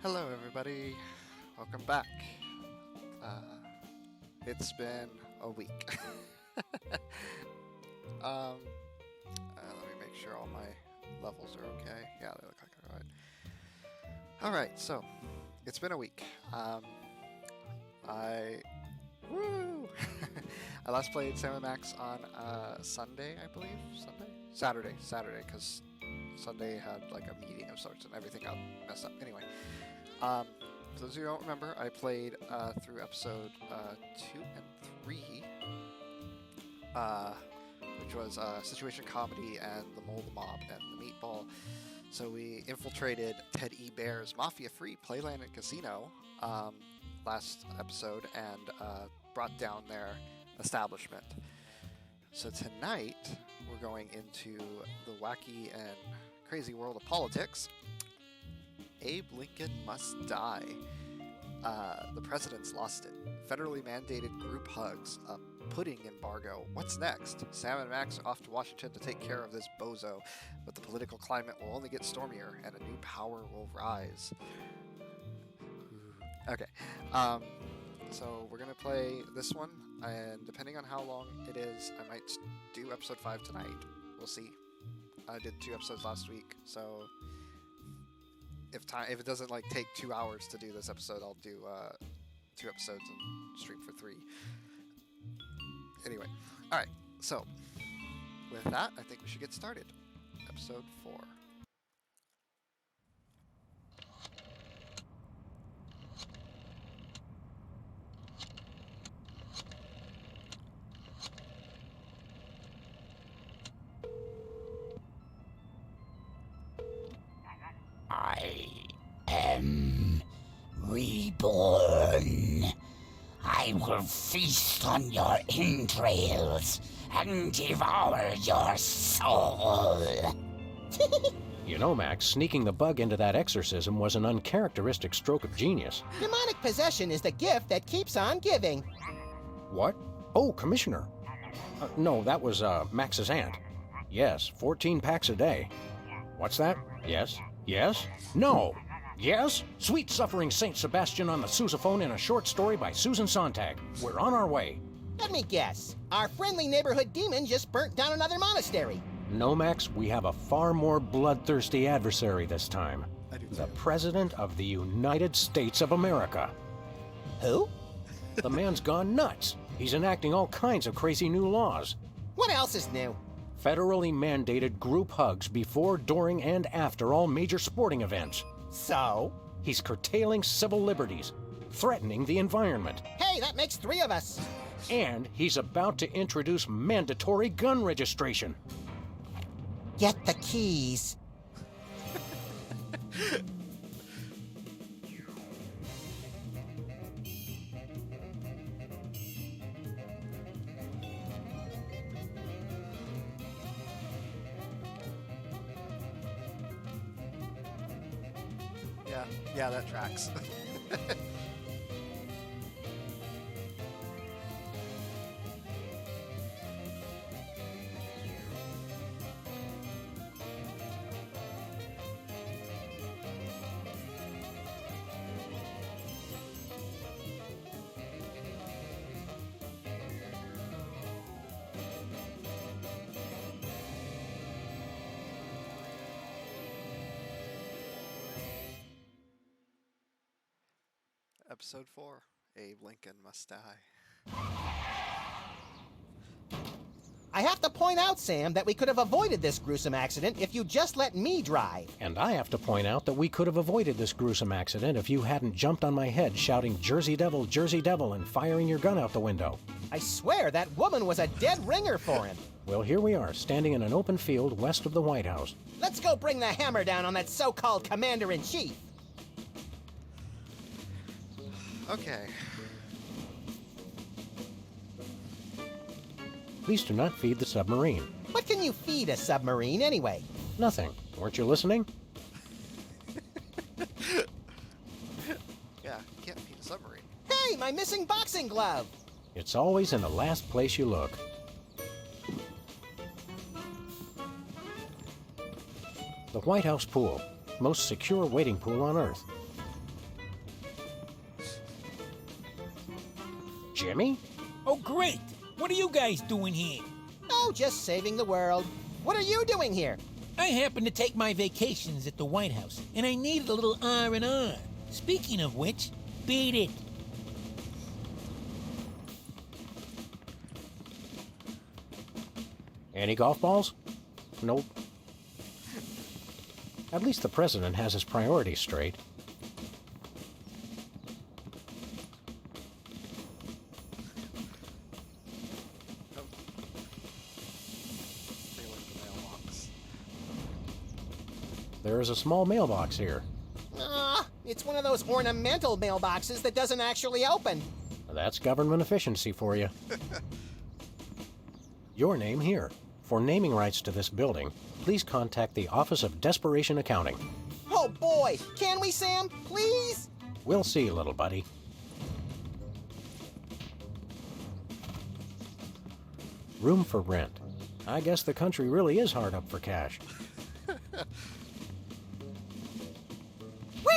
Hello, everybody. Welcome back. It's been a week. Let me make sure all my levels are okay. Yeah, they look like they're all right. All right, so it's been a week. Woo! I last played Sam & Max on Sunday, I believe. Saturday, because Sunday had like a meeting of sorts and everything got messed up. Anyway, for those of you who don't remember, I played through episode 2 and 3, which was Situation Comedy and the Mole, the Mob, and the Meatball. So we infiltrated Ted E. Bear's mafia-free Playland and Casino last episode and brought down their establishment. So tonight we're going into the wacky and crazy world of politics. Abe Lincoln must die. The president's lost it. Federally mandated group hugs. A pudding embargo. What's next? Sam and Max are off to Washington to take care of this bozo, but the political climate will only get stormier and a new power will rise. Okay. So we're gonna play this one, and depending on how long it is, I might do episode 5 tonight. We'll see. I did 2 episodes last week, so if it doesn't like take 2 hours to do this episode, I'll do 2 episodes and stream for 3. Anyway, all right. So with that, I think we should get started. Episode 4. I am reborn. I will feast on your entrails and devour your soul. You know, Max, sneaking the bug into that exorcism was an uncharacteristic stroke of genius. Demonic possession is the gift that keeps on giving. What? Oh, Commissioner. No, that was Max's aunt. Yes, 14 packs a day. What's that? Yes? Yes? No! Yes? Sweet Suffering Saint Sebastian on the sousaphone in a short story by Susan Sontag. We're on our way. Let me guess. Our friendly neighborhood demon just burnt down another monastery. No, Max, we have a far more bloodthirsty adversary this time. The too. President of the United States of America. Who? The man's gone nuts. He's enacting all kinds of crazy new laws. What else is new? Federally mandated group hugs before, during, and after all major sporting events. So? He's curtailing civil liberties, threatening the environment, Hey, that makes 3 of us. and he's about to introduce mandatory gun registration. Get the keys. Yeah, that tracks. Episode 4. Abe Lincoln must die. I have to point out, Sam, that we could have avoided this gruesome accident if you just let me drive. And I have to point out that we could have avoided this gruesome accident if you hadn't jumped on my head shouting Jersey Devil, and firing your gun out the window. I swear that woman was a dead ringer for him. Well, here we are, standing in an open field west of the White House. Let's go bring the hammer down on that so-called commander-in-chief. Okay. Please do not feed the submarine. What can you feed a submarine anyway? Nothing. Weren't you listening? Yeah, you can't feed a submarine. Hey, my missing boxing glove. It's always in the last place you look. The White House pool. Most secure waiting pool on Earth. Jimmy? Oh, great. What are you guys doing here? Oh, just saving the world. What are you doing here? I happen to take my vacations at the White House, and I needed a little R&R. Speaking of which, beat it. Any golf balls? Nope. At least the president has his priorities straight. There is a small mailbox here. It's one of those ornamental mailboxes that doesn't actually open. That's government efficiency for you. Your name here. For naming rights to this building, please contact the Office of Desperation Accounting. Oh boy, can we, Sam? Please? We'll see, little buddy. Room for rent. I guess the country really is hard up for cash.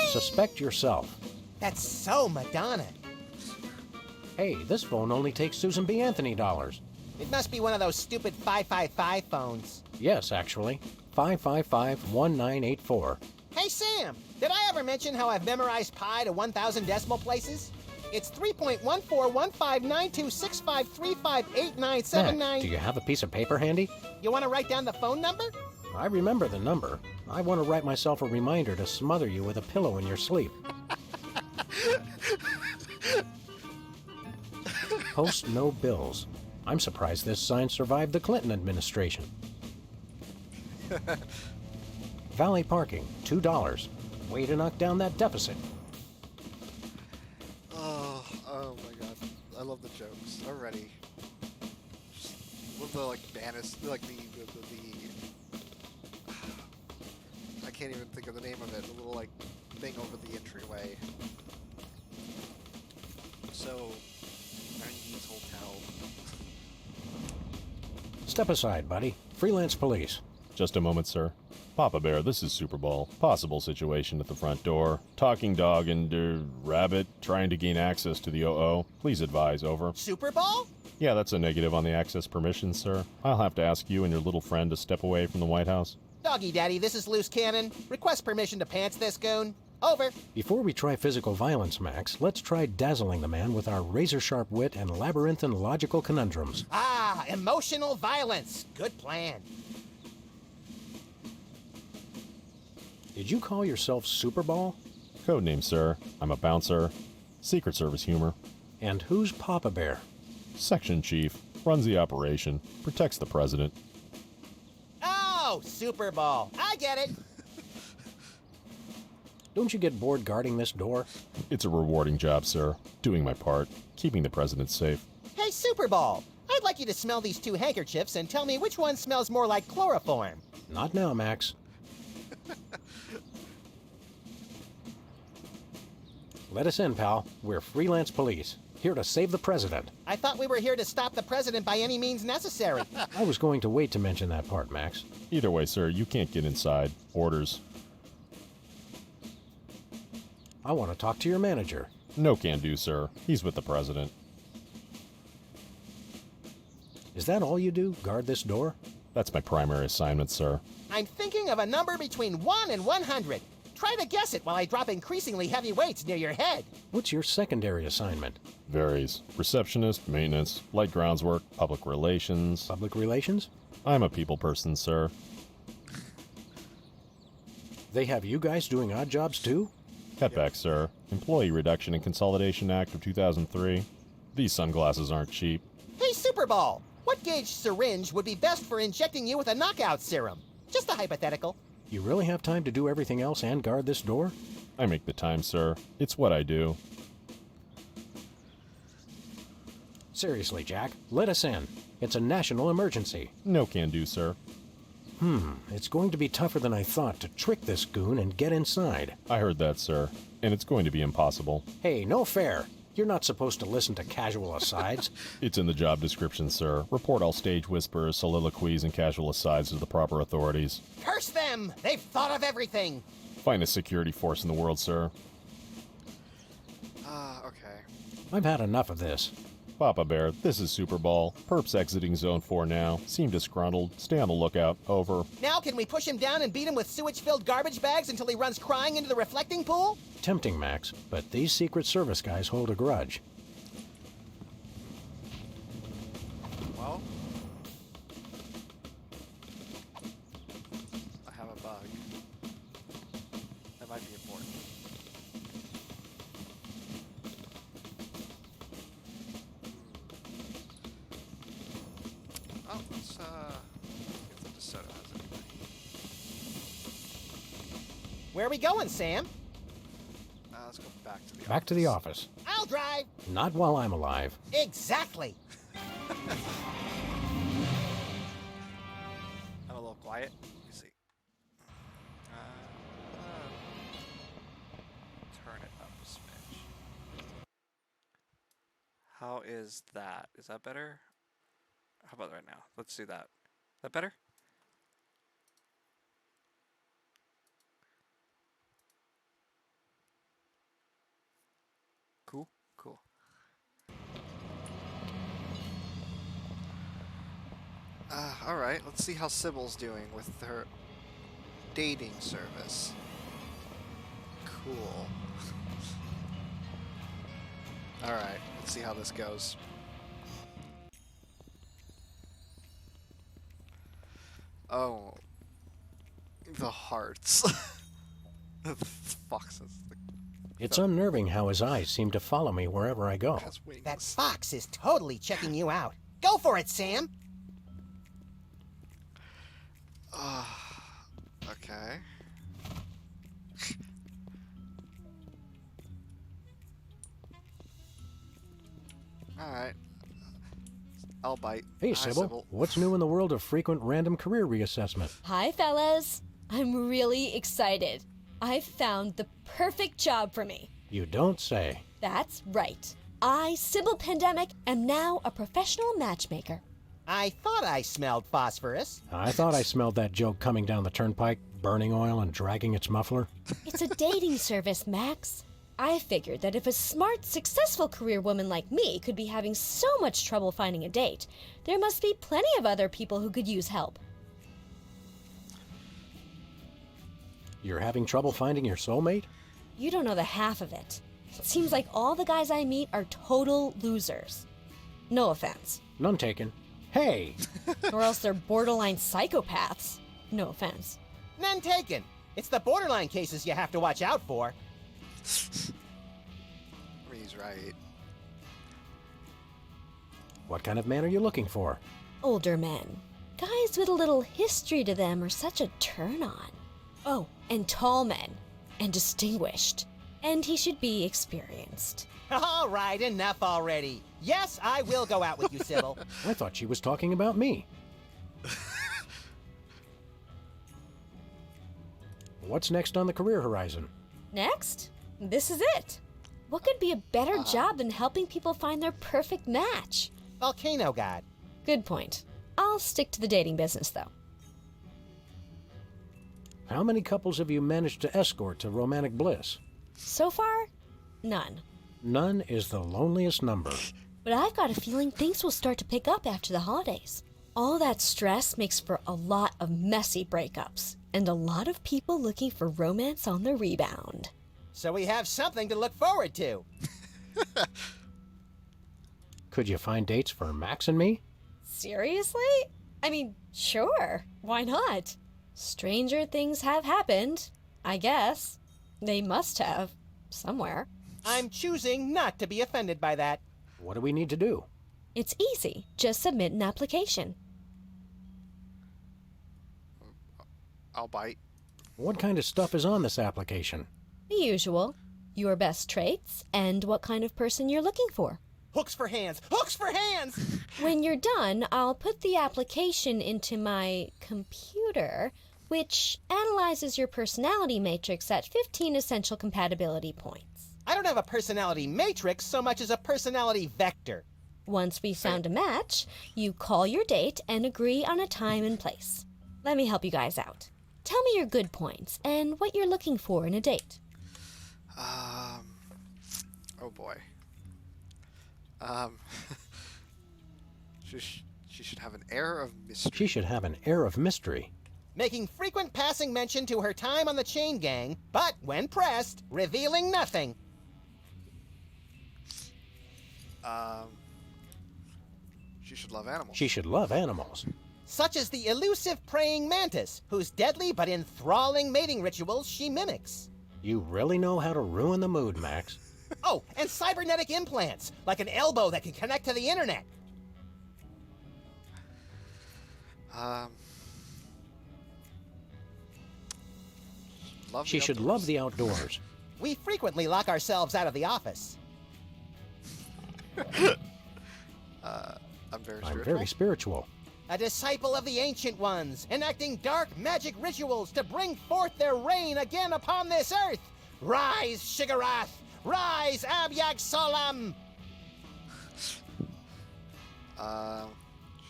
Suspect yourself. That's so Madonna. Hey, this phone only takes Susan B. Anthony dollars. It must be one of those stupid 555 phones. Yes, actually. 555-1984. Hey, Sam, did I ever mention how I've memorized pi to 1,000 decimal places? It's 3.14159265358979. Mac, do you have a piece of paper handy? You want to write down the phone number? I remember the number. I want to write myself a reminder to smother you with a pillow in your sleep. Post no bills. I'm surprised this sign survived the Clinton administration. Valet parking, $2. Way to knock down that deficit. Oh my god. I love the jokes already. Just love the I can't even think of the name of it. The little thing over the entryway. So 90s hotel. Step aside, buddy. Freelance police. Just a moment, sir. Papa Bear, this is Super Bowl. Possible situation at the front door. Talking dog and, rabbit trying to gain access to the OO. Please advise, over. Super Bowl? Yeah, that's a negative on the access permissions, sir. I'll have to ask you and your little friend to step away from the White House. Doggy Daddy, this is Loose Cannon. Request permission to pants this goon. Over. Before we try physical violence, Max, let's try dazzling the man with our razor-sharp wit and labyrinthine logical conundrums. Ah, emotional violence. Good plan. Did you call yourself Super Ball? Codename, sir. I'm a bouncer. Secret Service humor. And who's Papa Bear? Section chief. Runs the operation. Protects the president. Oh, Super Bowl. I get it. Don't you get bored guarding this door? It's a rewarding job, sir. Doing my part. Keeping the president safe. Hey, Super Bowl. I'd like you to smell these two handkerchiefs and tell me which one smells more like chloroform. Not now, Max. Let us in, pal. We're freelance police, here to save the president. I thought we were here to stop the president by any means necessary. I was going to wait to mention that part, Max. Either way, sir, you can't get inside. Orders. I want to talk to your manager. No can do, sir. He's with the president. Is that all you do? Guard this door? That's my primary assignment, sir. I'm thinking of a number between 1 and 100. Try to guess it while I drop increasingly heavy weights near your head. What's your secondary assignment? Varies. Receptionist, maintenance, light grounds work, public relations. Public relations? I'm a people person, sir. They have you guys doing odd jobs too? Cutback, sir. Employee Reduction and Consolidation Act of 2003. These sunglasses aren't cheap. Hey, Super Bowl. What gauge syringe would be best for injecting you with a knockout serum? Just a hypothetical. You really have time to do everything else and guard this door? I make the time, sir. It's what I do. Seriously, Jack, let us in. It's a national emergency. No can do, sir. It's going to be tougher than I thought to trick this goon and get inside. I heard that, sir. And it's going to be impossible. Hey, no fair. You're not supposed to listen to casual asides. It's in the job description, sir. Report all stage whispers, soliloquies, and casual asides to the proper authorities. Curse them! They've thought of everything. Finest security force in the world, sir. Okay. I've had enough of this. Papa Bear, this is Super Ball. Perp's exiting Zone 4 now. Seem disgruntled. Stay on the lookout. Over. Now can we push him down and beat him with sewage-filled garbage bags until he runs crying into the reflecting pool? Tempting, Max, but these Secret Service guys hold a grudge. Well, I have a bug. That might be important. Oh, let's see if the DeSoto has anybody. Where are we going, Sam? Let's go back to the office. Back to the office. I'll drive. Not while I'm alive. Exactly. I'm a little quiet. Let me see. Turn it up a smidge. How is that? Is that better? How about right now? Let's do that. Is that better? Cool. Cool. Alright, let's see how Sybil's doing with her dating service. Cool. Alright, let's see how this goes. Oh. The hearts. The foxes. It's unnerving how his eyes seem to follow me wherever I go. Has wings. That fox is totally checking you out. Go for it, Sam. Okay. Alright. I'll bite. Hey, Hi, Sybil, what's new in the world of frequent random career reassessment? Hi, fellas. I'm really excited. I've found the perfect job for me. You don't say. That's right. I, Sybil Pandemic, am now a professional matchmaker. I thought I smelled phosphorus. I thought I smelled that joke coming down the turnpike, burning oil and dragging its muffler. It's a dating service, Max. I figured that if a smart, successful career woman like me could be having so much trouble finding a date, there must be plenty of other people who could use help. You're having trouble finding your soulmate? You don't know the half of it. It seems like all the guys I meet are total losers. No offense. None taken. Hey! Or else they're borderline psychopaths. No offense. None taken. It's the borderline cases you have to watch out for. He's right. What kind of man are you looking for? Older men. Guys with a little history to them are such a turn-on. Oh, and tall men. And distinguished. And he should be experienced. All right, enough already. Yes, I will go out with you, Sybil. I thought she was talking about me. What's next on the career horizon? Next? This is it. What could be a better job than helping people find their perfect match? Volcano God. Good point. I'll stick to the dating business, though. How many couples have you managed to escort to romantic bliss? So far, none. None is the loneliest number. But I've got a feeling things will start to pick up after the holidays. All that stress makes for a lot of messy breakups, and a lot of people looking for romance on the rebound. So we have something to look forward to. Could you find dates for Max and me? Seriously? I mean, sure. Why not? Stranger things have happened, I guess. They must have. Somewhere. I'm choosing not to be offended by that. What do we need to do? It's easy. Just submit an application. I'll bite. What kind of stuff is on this application? The usual. Your best traits and what kind of person you're looking for. Hooks for hands! Hooks for hands! When you're done, I'll put the application into my computer, which analyzes your personality matrix at 15 essential compatibility points. I don't have a personality matrix so much as a personality vector. Once we've found a match, you call your date and agree on a time and place. Let me help you guys out. Tell me your good points and what you're looking for in a date. Oh boy. She should have an air of mystery. She should have an air of mystery. Making frequent passing mention to her time on the chain gang, but when pressed, revealing nothing. She should love animals. She should love animals. Such as the elusive praying mantis, whose deadly but enthralling mating rituals she mimics. You really know how to ruin the mood, Max. Oh, and cybernetic implants, like an elbow that can connect to the internet. She should love the outdoors. We frequently lock ourselves out of the office. I'm very spiritual. I'm very spiritual. A disciple of the Ancient Ones, enacting dark magic rituals to bring forth their reign again upon this earth. Rise, Shigarath! Rise, Abyag Solam!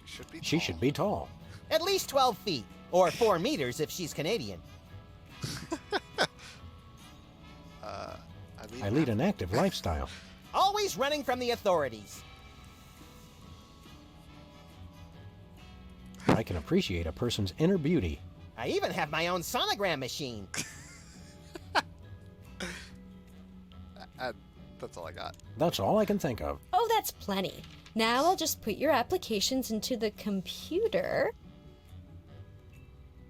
She should be tall. She should be tall. At least 12 feet, or 4 meters if she's Canadian. I lead an active lifestyle. Always running from the authorities. I can appreciate a person's inner beauty. I even have my own sonogram machine. That's all I got. That's all I can think of. Oh, that's plenty. Now I'll just put your applications into the computer.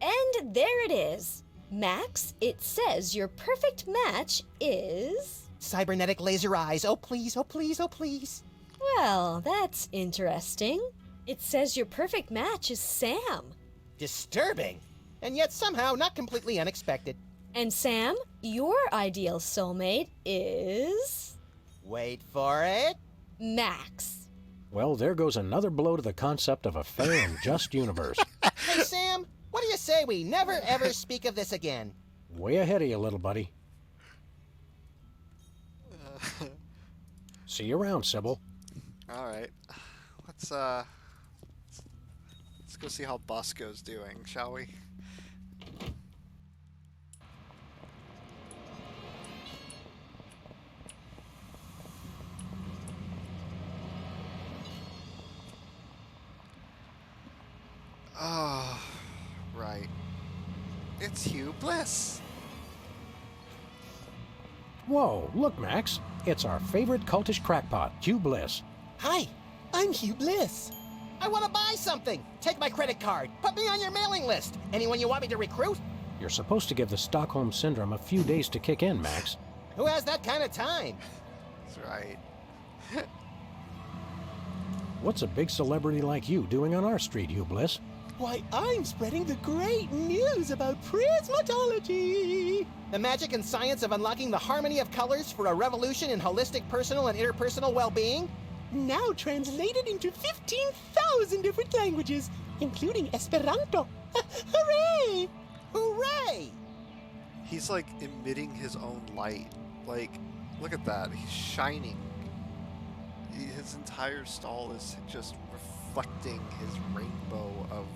And there it is. Max, it says your perfect match is... Cybernetic laser eyes. Oh, please, oh, please, oh, please. Well, that's interesting. It says your perfect match is Sam. Disturbing. And yet somehow not completely unexpected. And Sam, your ideal soulmate is... Wait for it. Max. Well, there goes another blow to the concept of a fair and just universe. Hey, Sam, what do you say we never ever speak of this again? Way ahead of you, little buddy. See you around, Sybil. All right. Let's go see how Bosco's doing, shall we? Oh, right. It's Hugh Bliss. Whoa, look, Max. It's our favorite cultish crackpot, Hugh Bliss. Hi, I'm Hugh Bliss. I want to buy something. Take my credit card. Put me on your mailing list. Anyone you want me to recruit? You're supposed to give the Stockholm Syndrome a few days to kick in, Max. Who has that kind of time? That's right. What's a big celebrity like you doing on our street, Hugh Bliss? Why, I'm spreading the great news about prismatology. The magic and science of unlocking the harmony of colors for a revolution in holistic personal and interpersonal well-being. Now translated into 15,000 different languages, including Esperanto. Hooray! Hooray! He's like emitting his own light. Like, look at that. He's shining. His entire stall is just reflecting his rainbow of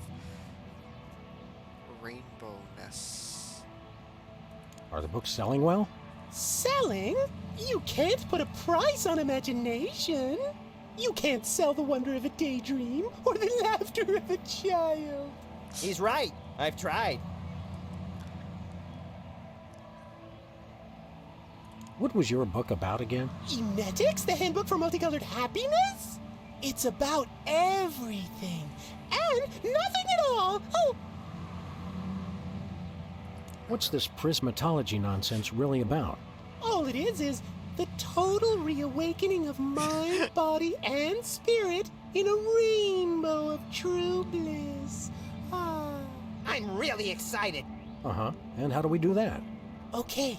rainbowness. Are the books selling well? Selling? You can't put a price on imagination. You can't sell the wonder of a daydream or the laughter of a child. He's right. I've tried. What was your book about again? Emetics, the handbook for multicolored happiness? It's about everything and nothing at all. Oh, What's this prismatology nonsense really about? all it is the total reawakening of mind, body, and spirit in a rainbow of true bliss. Ah. I'm really excited. Uh-huh. And how do we do that? Okay.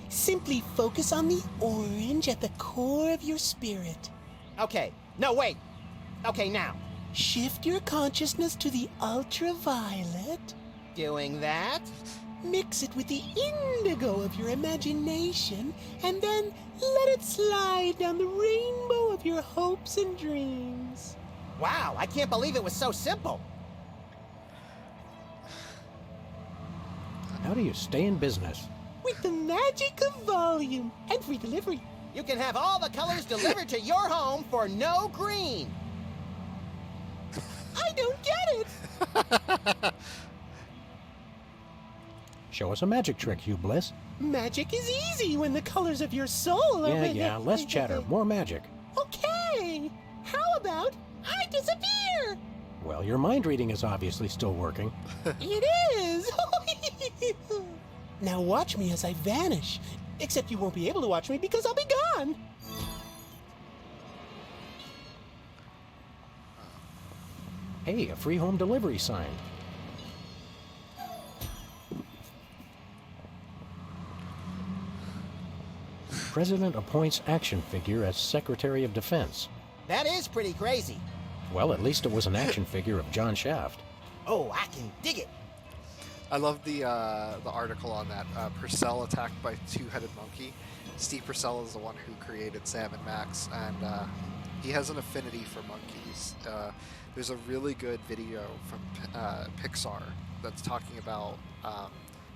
Simply focus on the orange at the core of your spirit. Okay. No, wait. Okay, now. Shift your consciousness to the ultraviolet. Doing that. Mix it with the indigo of your imagination, and then let it slide down the rainbow of your hopes and dreams. Wow, I can't believe it was so simple. How do you stay in business? With the magic of volume and free delivery. You can have all the colors delivered to your home for no green. Show us a magic trick, Hugh Bliss. Magic is easy when the colors of your soul are... Yeah, less chatter, more magic. Okay. How about I disappear? Well, your mind reading is obviously still working. It is! Now watch me as I vanish. Except you won't be able to watch me because I'll be gone. Hey, a free home delivery sign. President appoints action figure as Secretary of Defense. That is pretty crazy. Well, at least it was an action figure of John Shaft. Oh, I can dig it. I love the article on that. Purcell attacked by two-headed monkey. Steve Purcell is the one who created Sam and Max, and he has an affinity for monkeys. There's a really good video from Pixar that's talking about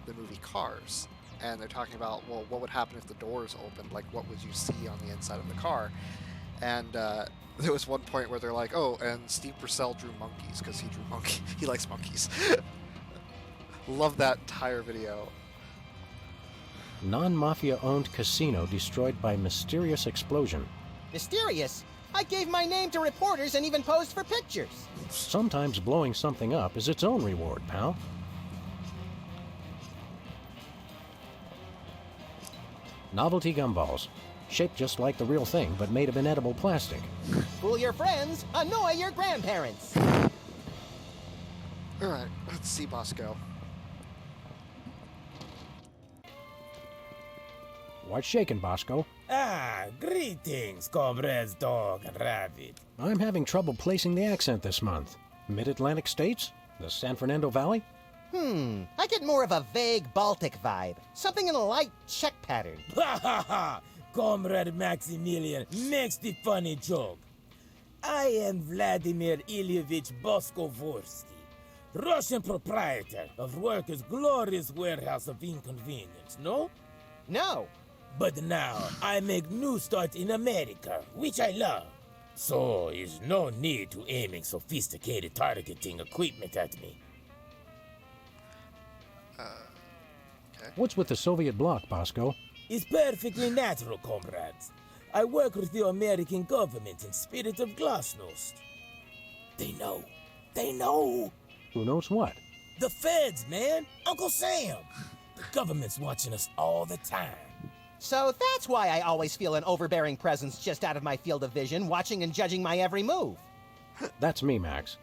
the movie Cars, and they're talking about, well, what would happen if the doors opened? Like, what would you see on the inside of the car? And there was one point where they're like, oh, and Steve Purcell drew monkeys because he drew monkey. He likes monkeys. Love that entire video. Non-mafia owned casino destroyed by mysterious explosion. Mysterious? I gave my name to reporters and even posed for pictures. Sometimes blowing something up is its own reward, pal. Novelty gumballs. Shaped just like the real thing, but made of inedible plastic. Fool your friends, annoy your grandparents. Alright, let's see Bosco. What's shaking, Bosco? Ah, greetings, comrades Dog and Rabbit. I'm having trouble placing the accent this month. Mid-Atlantic states? The San Fernando Valley? I get more of a vague Baltic vibe. Something in a light Czech pattern. Ha ha ha! Comrade Maximilian makes the funny joke. I am Vladimir Ilyevich Boskovorsky, Russian proprietor of Workers' Glorious Warehouse of Inconvenience, no? No. But now I make new start in America, which I love. So is no need to aiming sophisticated targeting equipment at me. What's with the Soviet bloc, Bosco? It's perfectly natural, comrades. I work with the American government in spirit of glasnost. They know. They know. Who knows what? The feds, man. Uncle Sam. The government's watching us all the time. So that's why I always feel an overbearing presence just out of my field of vision, watching and judging my every move. That's me, Max.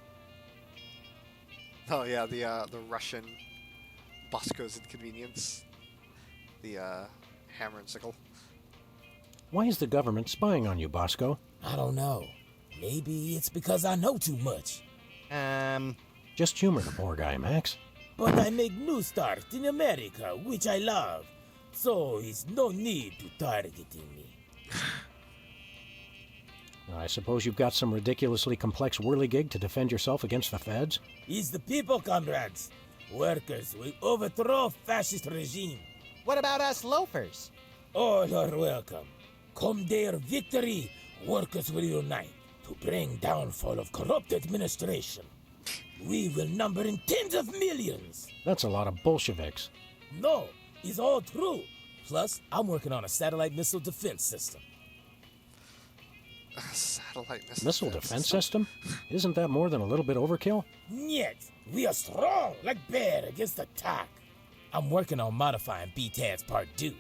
Oh yeah, the Russian Bosco's Inconvenience. The hammer and sickle. Why is the government spying on you, Bosco? I don't know. Maybe it's because I know too much. Just humor the poor guy, Max. But I make new start in America, which I love. So it's no need to targeting me. I suppose you've got some ridiculously complex whirligig to defend yourself against the feds? It's the people, comrades. Workers will overthrow fascist regime. What about us loafers? All are welcome. Come their victory, workers will unite to bring downfall of corrupt administration. We will number in tens of millions. That's a lot of Bolsheviks. No, it's all true. Plus, I'm working on a satellite missile defense system. Satellite Missile defense system? Isn't that more than a little bit overkill? Yet, we are strong like bear against attack. I'm working on modifying BTAD's Part 2.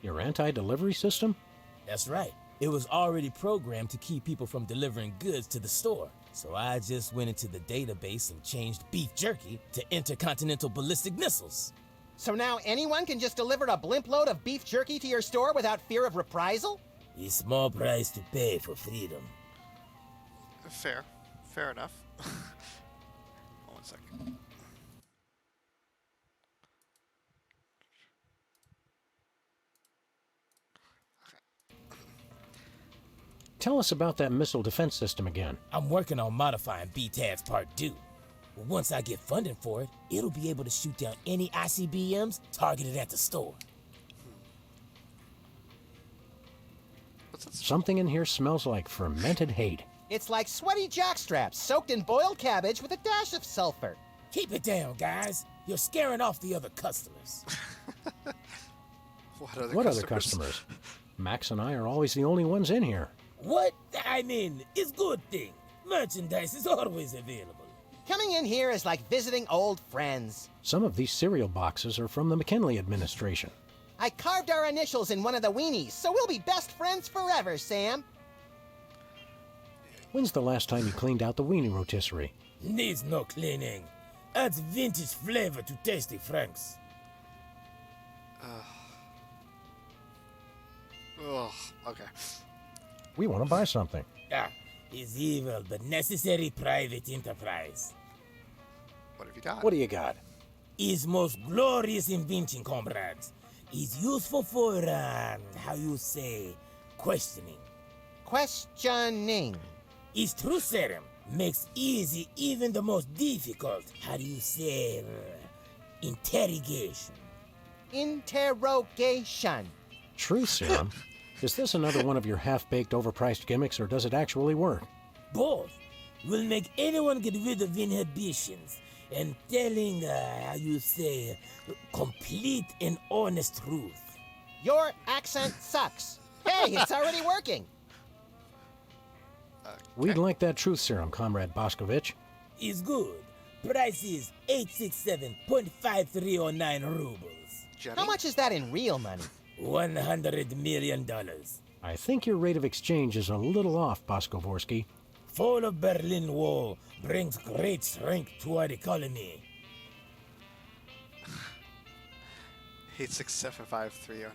Your anti-delivery system? That's right. It was already programmed to keep people from delivering goods to the store. So I just went into the database and changed beef jerky to intercontinental ballistic missiles. So now anyone can just deliver a blimp load of beef jerky to your store without fear of reprisal? A small price to pay for freedom. Fair enough. Hold on a second. Tell us about that missile defense system again. I'm working on modifying BTAD's Part 2. But once I get funding for it, it'll be able to shoot down any ICBMs targeted at the store. Something in here smells like fermented hate. It's like sweaty jockstraps soaked in boiled cabbage with a dash of sulfur. Keep it down, guys. You're scaring off the other customers. What other customers? Max and I are always the only ones in here. What? I mean, it's good thing. Merchandise is always available. Coming in here is like visiting old friends. Some of these cereal boxes are from the McKinley administration. I carved our initials in one of the weenies, so we'll be best friends forever, Sam. When's the last time you cleaned out the weenie rotisserie? Needs no cleaning. Adds vintage flavor to Tasty Franks. Ugh, okay. We want to buy something. Is evil but necessary private enterprise. What have you got? What do you got? Is most glorious invention, comrades. Is useful for, how you say, questioning. Questioning. Is truth serum. Makes easy even the most difficult, how do you say, interrogation. Interrogation. Truth serum? Is this another one of your half-baked, overpriced gimmicks, or does it actually work? Both will make anyone get rid of inhibitions and telling, how you say, complete and honest truth. Your accent sucks. Hey, it's already working. We'd like that truth serum, Comrade Boscovich. Is good. Price is 867.5309 rubles. Jenny? How much is that in real money? $100 million. I think your rate of exchange is a little off, Boscovorsky. Fall of Berlin Wall brings great strength to our economy. 8675309.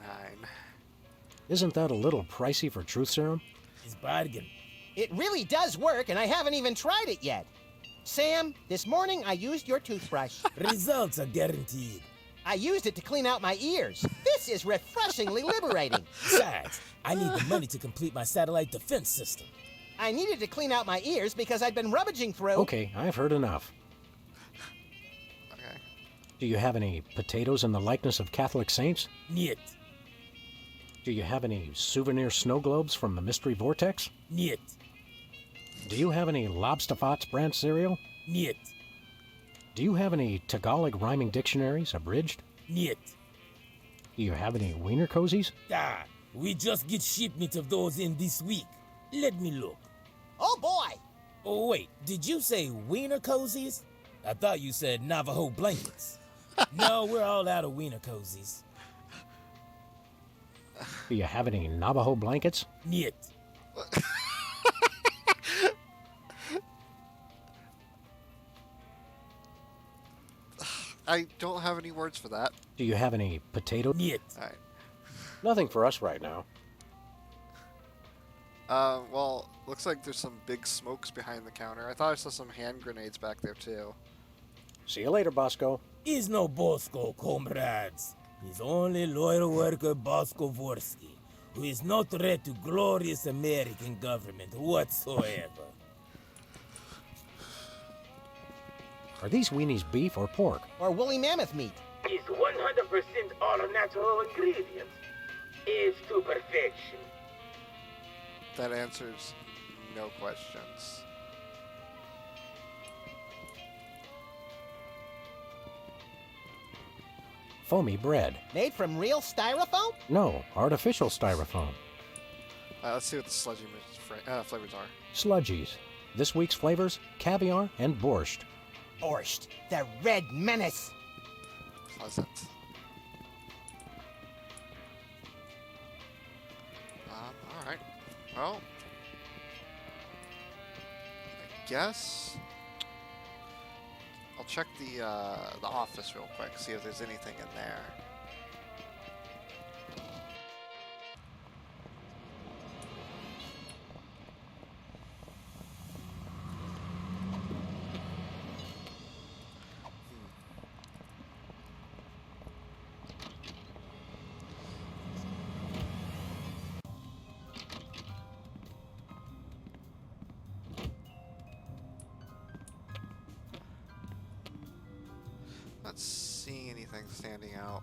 Isn't that a little pricey for truth serum? It's bargain. It really does work, and I haven't even tried it yet. Sam, this morning I used your toothbrush. Results are guaranteed. I used it to clean out my ears. This is refreshingly liberating. Besides, I need the money to complete my satellite defense system. I needed to clean out my ears because I'd been rummaging through... Okay, I've heard enough. Okay. Do you have any potatoes in the likeness of Catholic saints? Niet. Do you have any souvenir snow globes from the Mystery Vortex? Niet. Do you have any Lobsterfots brand cereal? Niet. Do you have any Tagalog rhyming dictionaries, abridged? Niet. Do you have any wiener cozies? We just get shipment of those in this week. Let me look. Oh, boy! Oh, wait, did you say wiener cozies? I thought you said Navajo blankets. No, we're all out of wiener cozies. Do you have any Navajo blankets? Niet. I don't have any words for that. Do you have any potato? Niet. Alright. Nothing for us right now. Well, looks like there's some big smokes behind the counter. I thought I saw some hand grenades back there, too. See you later, Bosco. He's no Bosco, comrades. He's only loyal worker Bosco Vorsky, who is no threat to glorious American government whatsoever. Are these weenies beef or pork? Or woolly mammoth meat. Is 100% all natural ingredients. Is to perfection. That answers no questions. Foamy bread. Made from real styrofoam? No, artificial styrofoam. Let's see what the sludgy flavors are. Sludgies. This week's flavors, caviar and borscht. Borscht, the red menace. Pleasant. Alright. Well, I guess I'll check the office real quick, see if there's anything in there. Not seeing anything standing out.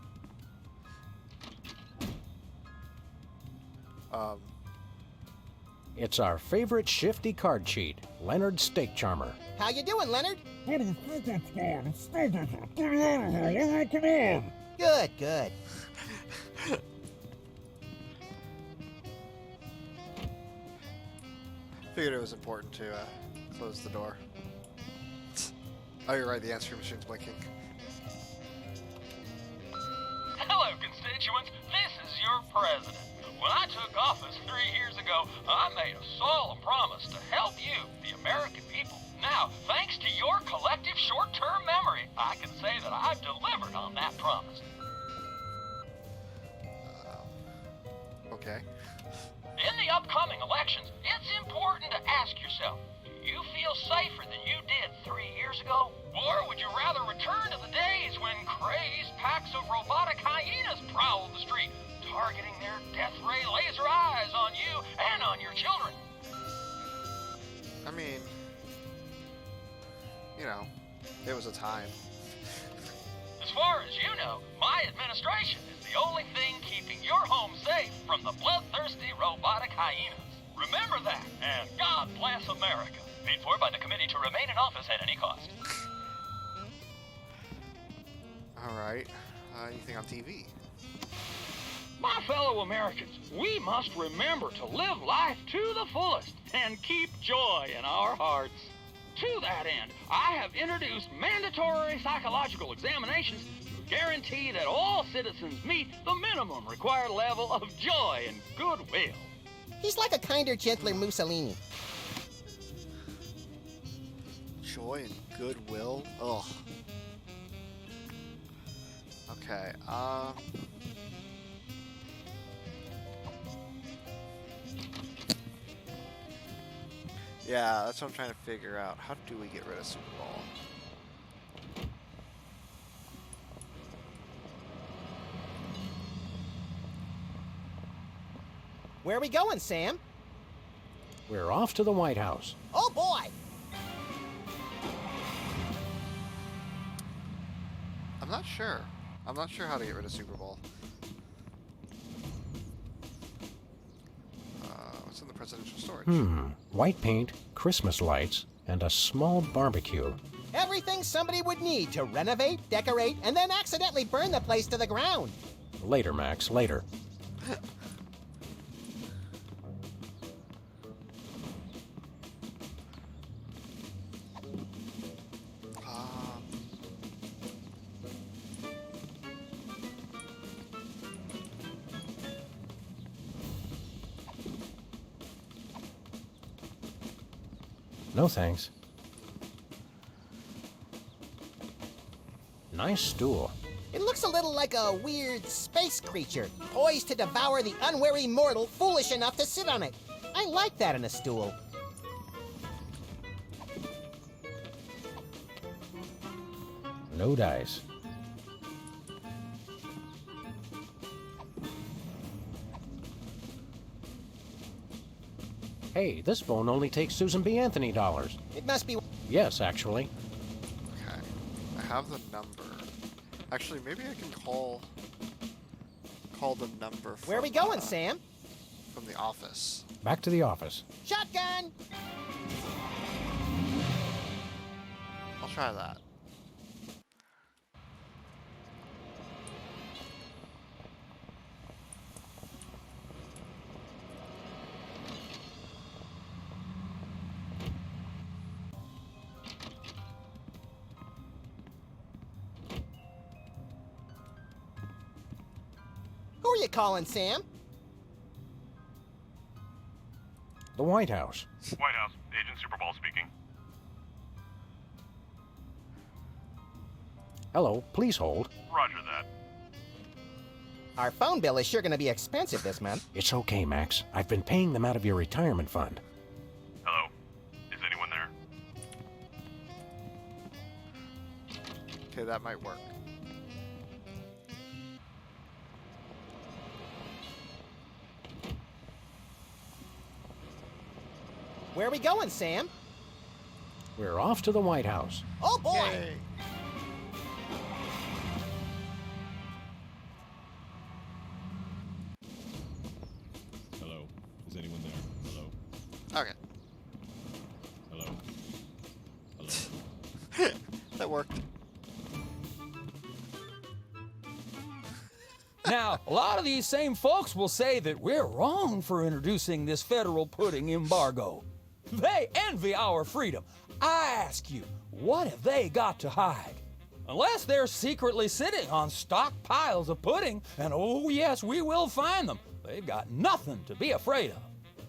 It's our favorite shifty card cheat. Leonard Steak Charmer. How you doing, Leonard? Good, good. Figured it was important to close the door. Oh, you're right, the answering machine's blinking. Hello, constituents. This is your president. When I took office 3 years ago, I made a solemn promise to help you, the American people. Now, thanks to your collective short-term memory, I can say that I've delivered on that promise. Okay. In the upcoming elections, it's important to ask yourself, do you feel safer than you did 3 years ago? Or would you rather return to the days when crazed packs of robotic hyenas prowled the street, targeting their death ray laser eyes on you and on your children? I mean, you know, it was a time. As far as you know, my administration is the only thing keeping your home safe from the bloodthirsty robotic hyenas. Remember that, and God bless America. Paid for by the committee to remain in office at any cost. Alright. Anything on TV? My fellow Americans, we must remember to live life to the fullest and keep joy in our hearts. To that end, I have introduced mandatory psychological examinations to guarantee that all citizens meet the minimum required level of joy and goodwill. He's like a kinder, gentler Mussolini. Joy and goodwill? Ugh. Okay, yeah, that's what I'm trying to figure out. How do we get rid of Super Bowl? Where are we going, Sam? We're off to the White House. Oh, boy! I'm not sure. I'm not sure how to get rid of Super Bowl. What's in the presidential storage? White paint, Christmas lights, and a small barbecue. Everything somebody would need to renovate, decorate, and then accidentally burn the place to the ground. Later, Max, later. No thanks. Nice stool. It looks a little like a weird space creature, poised to devour the unwary mortal foolish enough to sit on it. I like that in a stool. No dice. Hey, this phone only takes Susan B. Anthony dollars. It must be... Yes, actually. Okay. I have the number. Actually, maybe I can call the number from, Where are we going, Sam? from the office. Back to the office. Shotgun! I'll try that. Who are you calling, Sam? The White House. White House, Agent Superball speaking. Hello, please hold. Roger that. Our phone bill is sure going to be expensive this month. It's okay, Max. I've been paying them out of your retirement fund. Hello? Is anyone there? Okay, that might work. Where are we going, Sam? We're off to the White House. Oh, boy! Yay. Hello? Is anyone there? Hello? Okay. Hello? worked. Now, a lot of these same folks will say that we're wrong for introducing this federal pudding embargo. They envy our freedom. I ask you, what have they got to hide? Unless they're secretly sitting on stockpiles of pudding, and oh yes, we will find them, they've got nothing to be afraid of.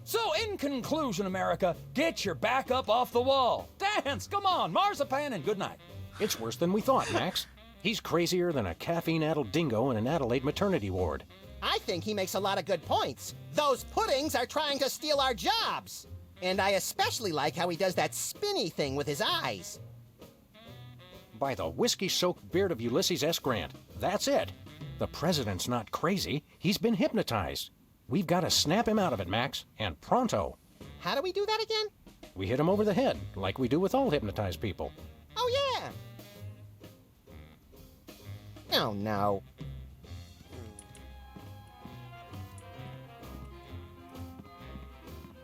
So in conclusion, America, get your back up off the wall. Dance, come on, marzipan, and good night. It's worse than we thought, Max. He's crazier than a caffeine-addled dingo in an Adelaide maternity ward. I think he makes a lot of good points. Those puddings are trying to steal our jobs. And I especially like how he does that spinny thing with his eyes. By the whiskey-soaked beard of Ulysses S. Grant, that's it. The president's not crazy. He's been hypnotized. We've got to snap him out of it, Max, and pronto. How do we do that again? We hit him over the head, like we do with all hypnotized people. Oh, yeah. Oh, no.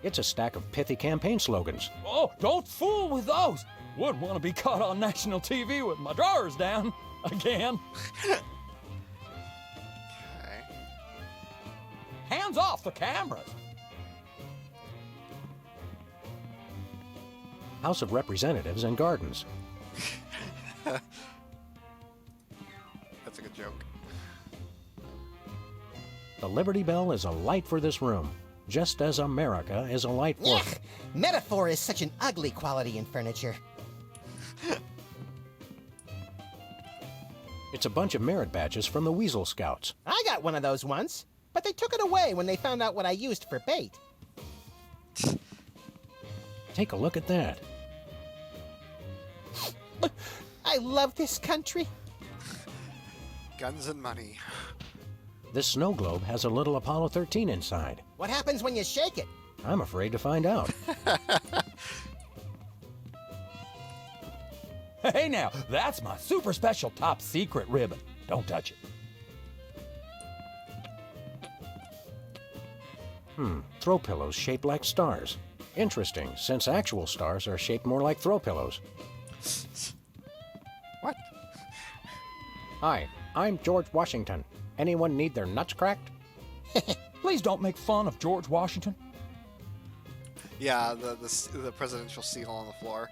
It's a stack of pithy campaign slogans. Oh, don't fool with those. Wouldn't want to be caught on national TV with my drawers down again. Okay. Hands off the cameras. House of Representatives and Gardens. That's a good joke. The Liberty Bell is a light for this room, just as America is a light for... Yuck! Metaphor is such an ugly quality in furniture. It's a bunch of merit badges from the Weasel Scouts. I got one of those once, but they took it away when they found out what I used for bait. Take a look at that. I love this country. Guns and money. This snow globe has a little Apollo 13 inside. What happens when you shake it? I'm afraid to find out. Hey now, that's my super special top secret ribbon. Don't touch it. Throw pillows shaped like stars. Interesting, since actual stars are shaped more like throw pillows. What? Hi, I'm George Washington. Anyone need their nuts cracked? Please don't make fun of George Washington. Yeah, the presidential seal on the floor.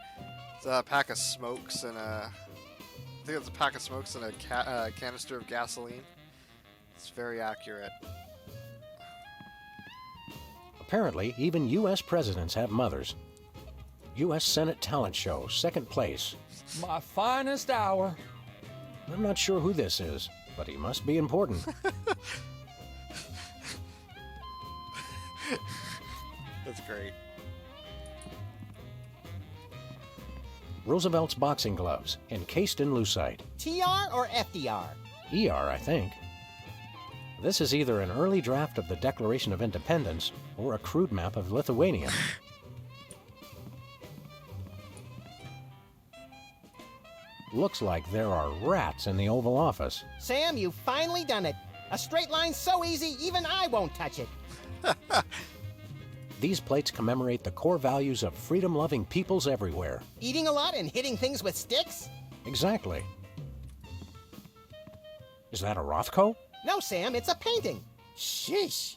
It's a pack of smokes and a... I think it's a pack of smokes and a canister of gasoline. It's very accurate. Apparently, even U.S. presidents have mothers. U.S. Senate Talent Show, second place. My finest hour. I'm not sure who this is, but he must be important. That's great. Roosevelt's boxing gloves, encased in lucite. TR or FDR? ER, I think. This is either an early draft of the Declaration of Independence or a crude map of Lithuania. Looks like there are rats in the Oval Office. Sam, you've finally done it. A straight line so easy, even I won't touch it. These plates commemorate the core values of freedom-loving peoples everywhere. Eating a lot and hitting things with sticks? Exactly. Is that a Rothko? No, Sam, it's a painting. Sheesh.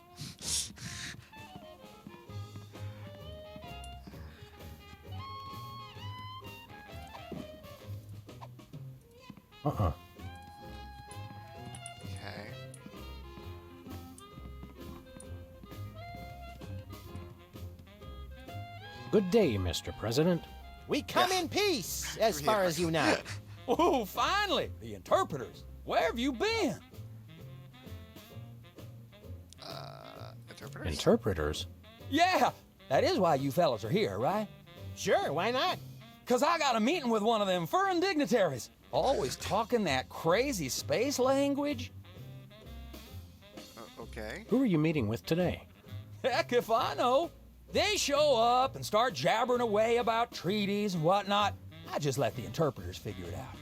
Uh-uh. Okay. Good day, Mr. President. We come in peace, as far as you know. Oh, finally, the interpreters. Where have you been? Interpreters? Interpreters? Yeah, that is why you fellas are here, right? Sure, why not? 'Cause I got a meeting with one of them foreign dignitaries. Always talking that crazy space language. Okay. Who are you meeting with today? Heck if I know. They show up and start jabbering away about treaties and whatnot. I just let the interpreters figure it out.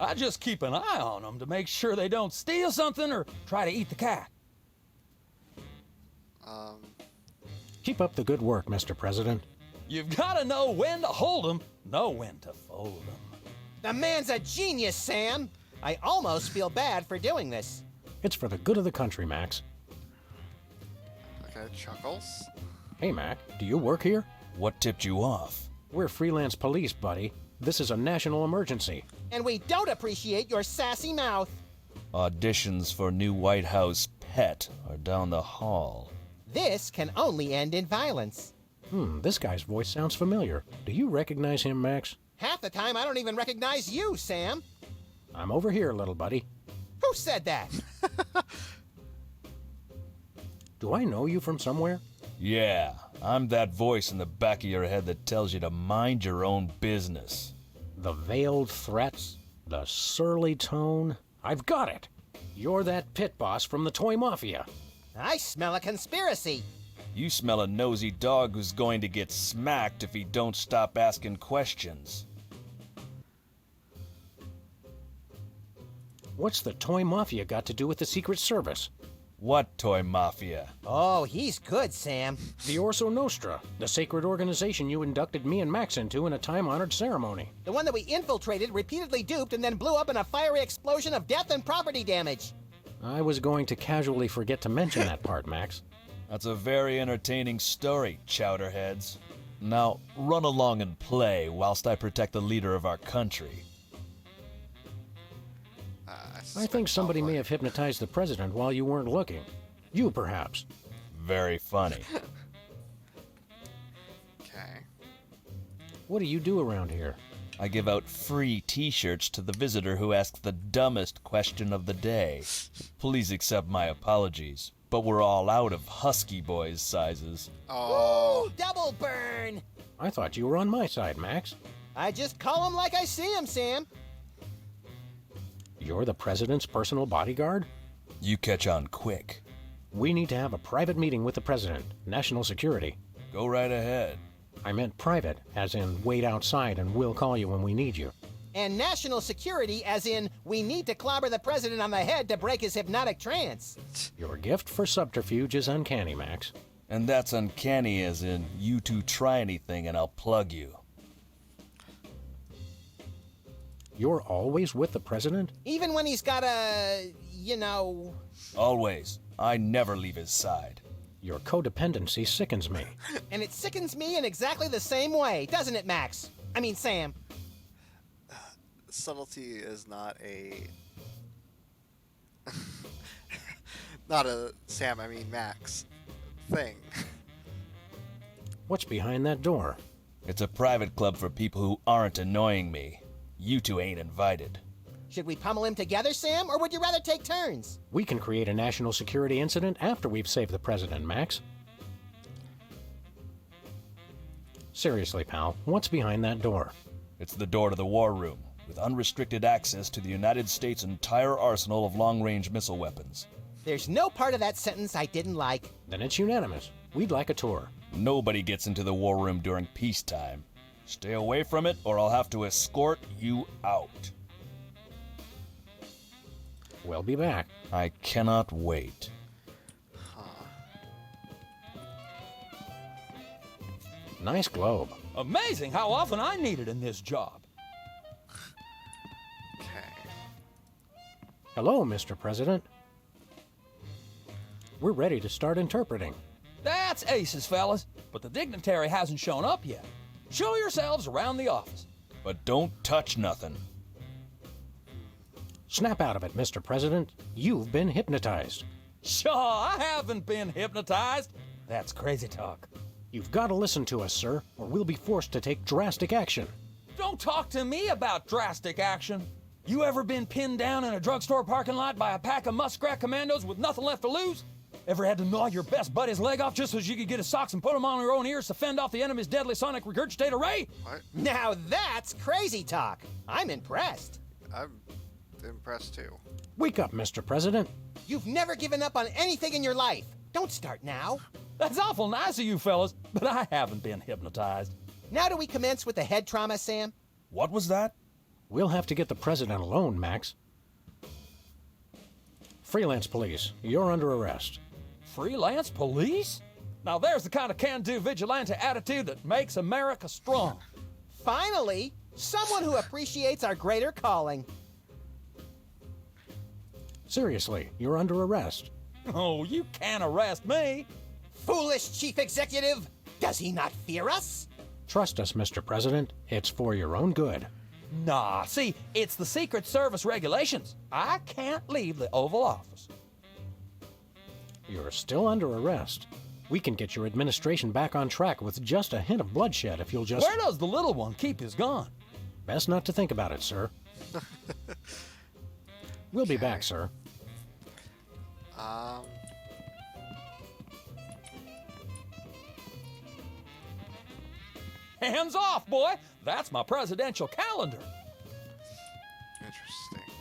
I just keep an eye on them to make sure they don't steal something or try to eat the cat. Keep up the good work, Mr. President. You've got to know when to hold them, know when to fold them. The man's a genius, Sam. I almost feel bad for doing this. It's for the good of the country, Max. Okay, Chuckles. Hey, Mac, do you work here? What tipped you off? We're freelance police, buddy. This is a national emergency. And we don't appreciate your sassy mouth. Auditions for new White House pet are down the hall. This can only end in violence. This guy's voice sounds familiar. Do you recognize him, Max? Half the time, I don't even recognize you, Sam. I'm over here, little buddy. Who said that? Do I know you from somewhere? Yeah, I'm that voice in the back of your head that tells you to mind your own business. The veiled threats, the surly tone. I've got it. You're that pit boss from the Toy Mafia. I smell a conspiracy. You smell a nosy dog who's going to get smacked if he don't stop asking questions. What's the Toy Mafia got to do with the Secret Service? What Toy Mafia? Oh, he's good, Sam. The Orso Nostra, the sacred organization you inducted me and Max into in a time-honored ceremony. The one that we infiltrated, repeatedly duped, and then blew up in a fiery explosion of death and property damage. I was going to casually forget to mention that part, Max. That's a very entertaining story, chowderheads. Now, run along and play whilst I protect the leader of our country. I think somebody may have hypnotized the president while you weren't looking. You, perhaps. Very funny. Okay. What do you do around here? I give out free t-shirts to the visitor who asks the dumbest question of the day. Please accept my apologies, but we're all out of Husky Boys sizes. Oh. Ooh, double burn! I thought you were on my side, Max. I just call him like I see him, Sam. You're the president's personal bodyguard? You catch on quick. We need to have a private meeting with the president. National security. Go right ahead. I meant private, as in wait outside and we'll call you when we need you. And national security, as in we need to clobber the president on the head to break his hypnotic trance. Your gift for subterfuge is uncanny, Max. And that's uncanny as in you two try anything and I'll plug you. You're always with the president? Even when he's got a, you know... Always. I never leave his side. Your codependency sickens me. And it sickens me in exactly the same way, doesn't it, Max? I mean, Sam. Subtlety is not a... not a Sam, I mean Max thing. What's behind that door? It's a private club for people who aren't annoying me. You two ain't invited. Should we pummel him together, Sam, or would you rather take turns? We can create a national security incident after we've saved the president, Max. Seriously, pal, what's behind that door? It's the door to the war room, with unrestricted access to the United States' entire arsenal of long-range missile weapons. There's no part of that sentence I didn't like. Then it's unanimous. We'd like a tour. Nobody gets into the war room during peacetime. Stay away from it, or I'll have to escort you out. We'll be back. I cannot wait. Nice globe. Amazing how often I need it in this job. Okay. Hello, Mr. President. We're ready to start interpreting. That's aces, fellas, but the dignitary hasn't shown up yet. Show yourselves around the office. But don't touch nothing. Snap out of it, Mr. President. You've been hypnotized. Sure, I haven't been hypnotized. That's crazy talk. You've got to listen to us, sir, or we'll be forced to take drastic action. Don't talk to me about drastic action. You ever been pinned down in a drugstore parking lot by a pack of muskrat commandos with nothing left to lose? Ever had to gnaw your best buddy's leg off just so you could get his socks and put them on your own ears to fend off the enemy's deadly sonic regurgitator ray? What? Now that's crazy talk. I'm impressed. I'm impressed too. Wake up, Mr. President. You've never given up on anything in your life. Don't start now. That's awful nice of you fellas, but I haven't been hypnotized. Now do we commence with the head trauma, Sam? What was that? We'll have to get the president alone, Max. Freelance police, you're under arrest. Freelance police? Now there's the kind of can-do vigilante attitude that makes America strong. Finally, Someone who appreciates our greater calling. Seriously, you're under arrest. Oh, you can't arrest me. Foolish chief executive! Does he not fear us? Trust us, Mr. President. It's for your own good. Nah, see, it's the Secret Service regulations. I can't leave the Oval Office. You're still under arrest. We can get your administration back on track with just a hint of bloodshed if you'll just... Where does the little one keep his gun? Best not to think about it, sir. We'll be back, sir. Hands off, boy! That's my presidential calendar. Interesting.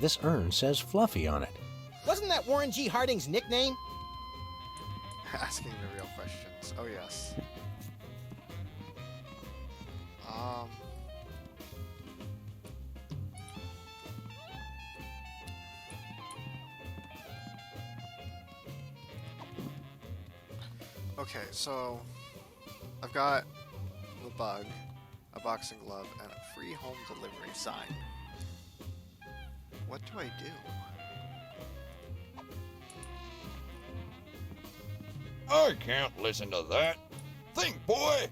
This urn says Fluffy on it. Wasn't that Warren G. Harding's nickname? Asking the real questions. Oh, yes. Okay, so I've got the bug, a boxing glove, and a free home delivery sign. What do I do? I can't listen to that. Think, boy!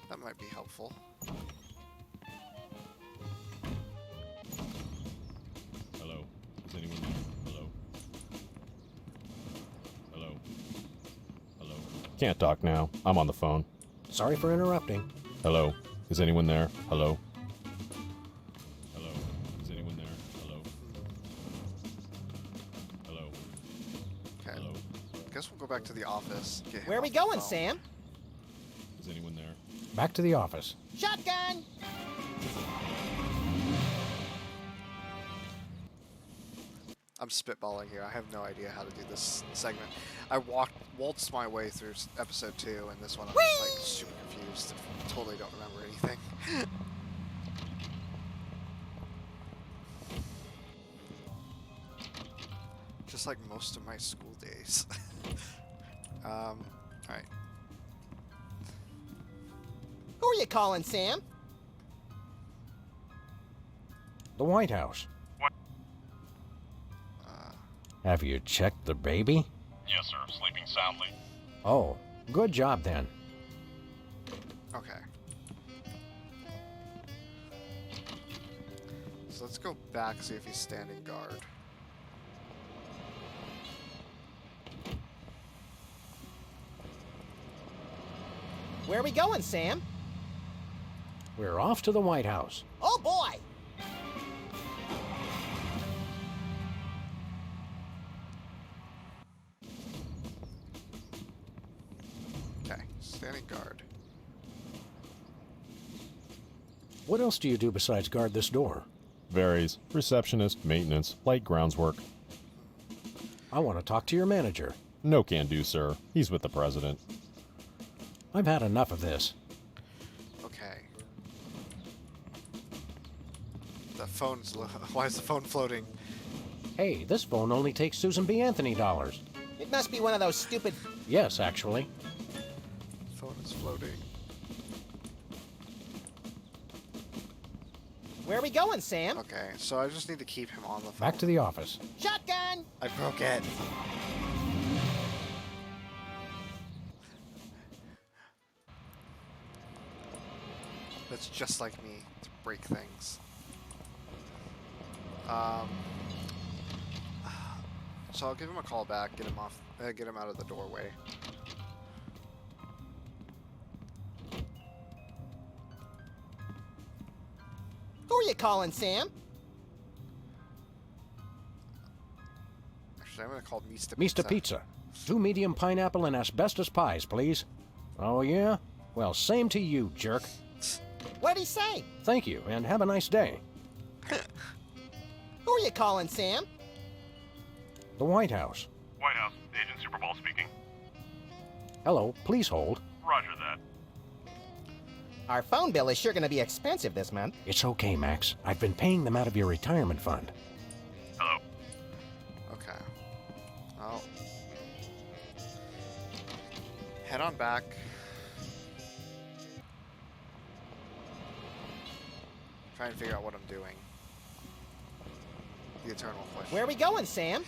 That might be helpful. Hello? Is anyone there? Hello? Hello? Hello? Can't talk now. I'm on the phone. Sorry for interrupting. Hello? Is anyone there? Hello? Hello? Is anyone there? Hello? Hello? Okay. Hello? Guess we'll go back to the office. Get him Where are we off the going, phone. Sam? Is anyone there? Back to the office. Shotgun! I'm spitballing here. I have no idea how to do this segment. I waltzed my way through episode 2, and this one I'm just like super confused. Totally don't remember anything. Just like most of my school days. Alright. Who are you calling, Sam? The White House. Have you checked the baby? Yes, sir. Sleeping soundly. Oh, good job then. Okay. So let's go back, see if he's standing guard. Where are we going, Sam? We're off to the White House. Oh, boy! Okay, standing guard. What else do you do besides guard this door? Varies. Receptionist, maintenance, light grounds work. I want to talk to your manager. No can do, sir. He's with the president. I've had enough of this. Okay. The phone's... Why is the phone floating? Hey, this phone only takes Susan B. Anthony dollars. It must be one of those stupid... Yes, actually. Phone is floating. Where are we going, Sam? Okay, so I just need to keep him on the phone. Back to the office. Shotgun! I broke it. That's just like me, to break things. So I'll give him a call back, get him off, get him out of the doorway. Who are you calling, Sam? Actually, I'm gonna call Mista Mista Pizza. 2 medium pineapple and asbestos pies, please. Oh, yeah? Well, same to you, jerk. What'd he say? Thank you, and have a nice day. Who are you calling, Sam? The White House. White House, Agent Superball speaking. Hello, please hold. Roger that. Our phone bill is sure gonna be expensive this month. It's okay, Max. I've been paying them out of your retirement fund. Hello. Okay. Well, head on back. Try and figure out what I'm doing. The eternal question. Where are we going, Sam?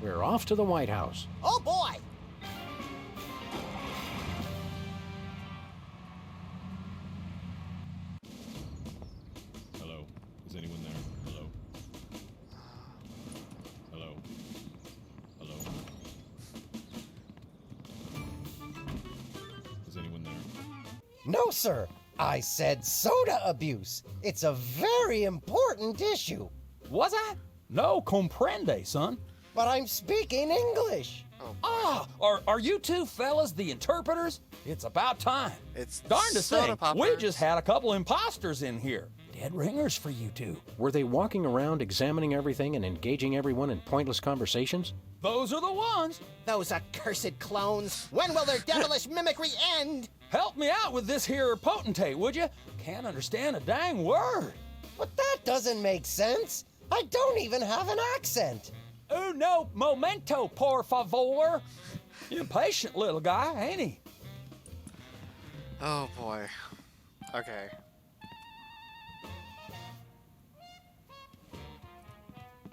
We're off to the White House. Oh boy! Hello. Is anyone there? Hello. Hello. Hello. Is anyone there? No, sir. I said soda abuse. It's a very important issue. Was I? No comprende, son. But I'm speaking English. Are you two fellas the interpreters? It's about time. It's darn to soda say, we poppers. just had a couple imposters in here. Dead ringers for you two. Were they walking around examining everything and engaging everyone in pointless conversations? Those are the ones. Those accursed clones. When will their devilish mimicry end? Help me out with this here potentate, would you? Can't understand a dang word. But that doesn't make sense. I don't even have an accent. No momento, por favor. Impatient little guy, ain't he? Oh boy. Okay.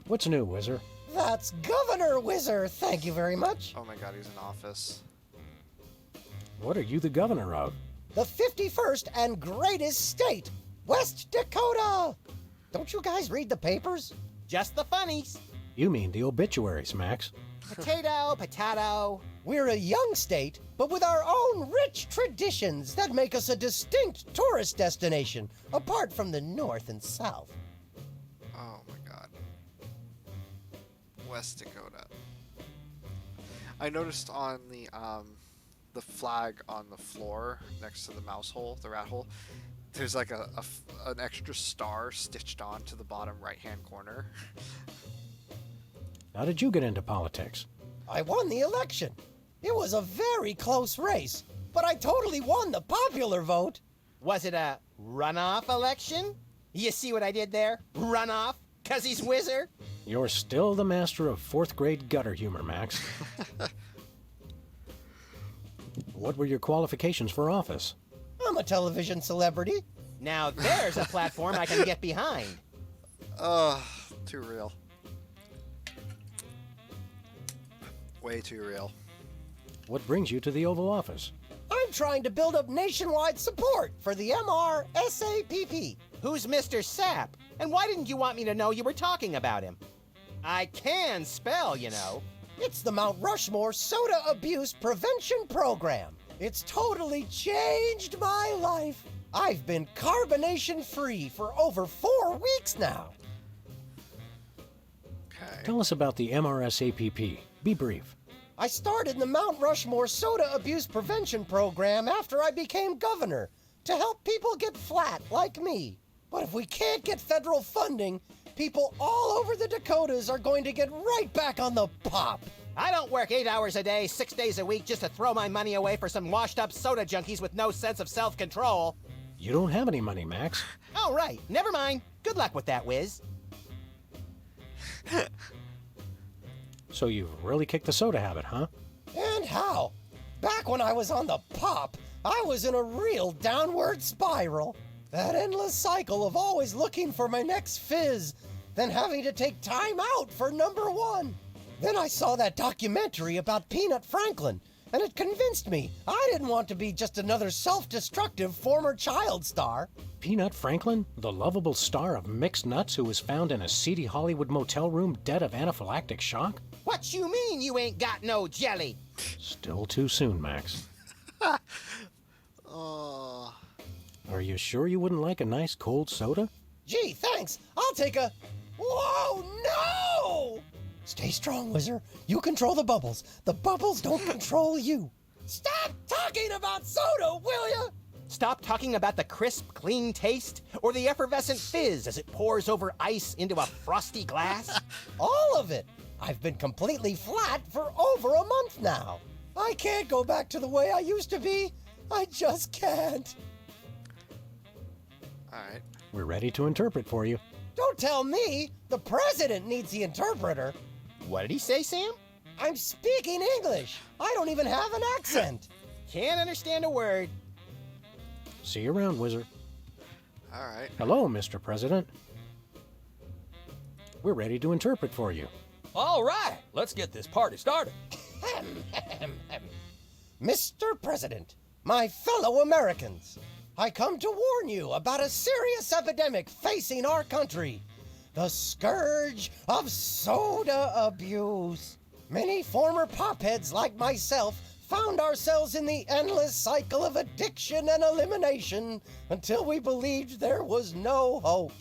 What's new, Whizzer? That's Governor Whizzer, thank you very much. Oh my god, he's in office. What are you the governor of? The 51st and greatest state, West Dakota. Don't you guys read the papers? Just the funnies. You mean the obituaries, Max. Potato, potato. We're a young state, but with our own rich traditions that make us a distinct tourist destination, apart from the North and South. Oh my god. West Dakota. I noticed on the flag on the floor next to the mouse hole, the rat hole, there's like an extra star stitched on to the bottom right-hand corner. How did you get into politics? I won the election. It was a very close race, but I totally won the popular vote. Was it a runoff election? You see what I did there? Runoff? 'Cause he's Whizzer? You're still the master of 4th grade gutter humor, Max. What were your qualifications for office? I'm a television celebrity. Now there's a platform I can get behind. Too real. Way too real. What brings you to the Oval Office? I'm trying to build up nationwide support for the MRSAPP. Who's Mr. Sapp? And why didn't you want me to know you were talking about him? I can spell, you know. It's the Mount Rushmore Soda Abuse Prevention Program. It's totally changed my life. I've been carbonation-free for over 4 weeks now. Okay. Tell us about the MRSAPP. Be brief. I started the Mount Rushmore Soda Abuse Prevention Program after I became governor to help people get flat like me. But if we can't get federal funding, people all over the Dakotas are going to get right back on the pop. I don't work 8 hours a day, 6 days a week just to throw my money away for some washed-up soda junkies with no sense of self-control. You don't have any money, Max. Oh, right. Never mind. Good luck with that, Whiz. So you've really kicked the soda habit, huh? And how? Back when I was on the pop, I was in a real downward spiral. That endless cycle of always looking for my next fizz, then having to take time out for number one. Then I saw that documentary about Peanut Franklin, and it convinced me I didn't want to be just another self-destructive former child star. Peanut Franklin, the lovable star of Mixed Nuts who was found in a seedy Hollywood motel room dead of anaphylactic shock? What you mean you ain't got no jelly? Still too soon, Max. Are you sure you wouldn't like a nice cold soda? Gee, thanks. I'll take a... Whoa, no! Stay strong, Whizzer. You control the bubbles. The bubbles don't control you. Stop talking about soda, will ya? Stop talking about the crisp, clean taste or the effervescent fizz as it pours over ice into a frosty glass? All of it. I've been completely flat for over a month now. I can't go back to the way I used to be. I just can't. Alright. We're ready to interpret for you. Don't tell me. The president needs the interpreter. What did he say, Sam? I'm speaking English. I don't even have an accent. Can't understand a word. See you around, wizard. Alright. Hello, Mr. President. We're ready to interpret for you. All right, let's get this party started. Mr. President, my fellow Americans, I come to warn you about a serious epidemic facing our country. The scourge of soda abuse. Many former popheads like myself found ourselves in the endless cycle of addiction and elimination until we believed there was no hope.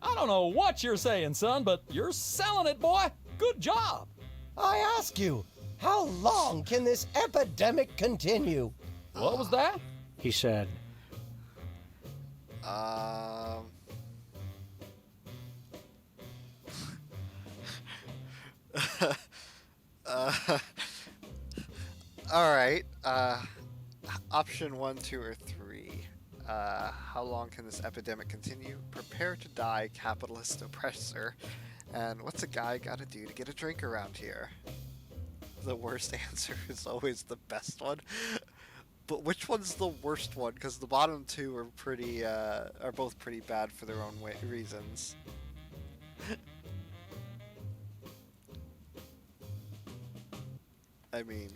I don't know what you're saying, son, but you're selling it, boy. Good job. I ask you, how long can this epidemic continue? What was that? He said, Alright, option 1, 2, or 3. How long can this epidemic continue? Prepare to die, capitalist oppressor. And what's a guy gotta do to get a drink around here? The worst answer is always the best one. But which one's the worst one? Because the bottom two are pretty, are both pretty bad for their own reasons. I mean,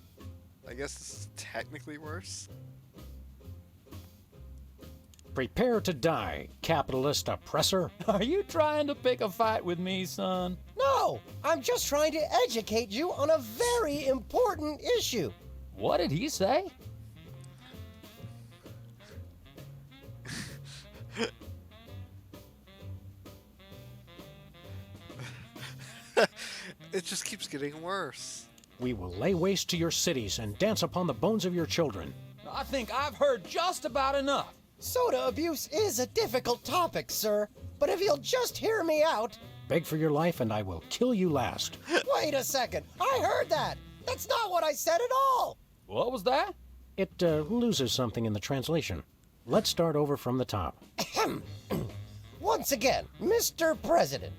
I guess this is technically worse. prepare to die, capitalist oppressor. Are you trying to pick a fight with me, son? No, I'm just trying to educate you on a very important issue. What did he say? It just keeps getting worse. We will lay waste to your cities and dance upon the bones of your children. I think I've heard just about enough. Soda abuse is a difficult topic, sir, but if you'll just hear me out... Beg for your life and I will kill you last. Wait a second, I heard that! That's not what I said at all! What was that? It loses something in the translation. Let's start over from the top. Once again, Mr. President,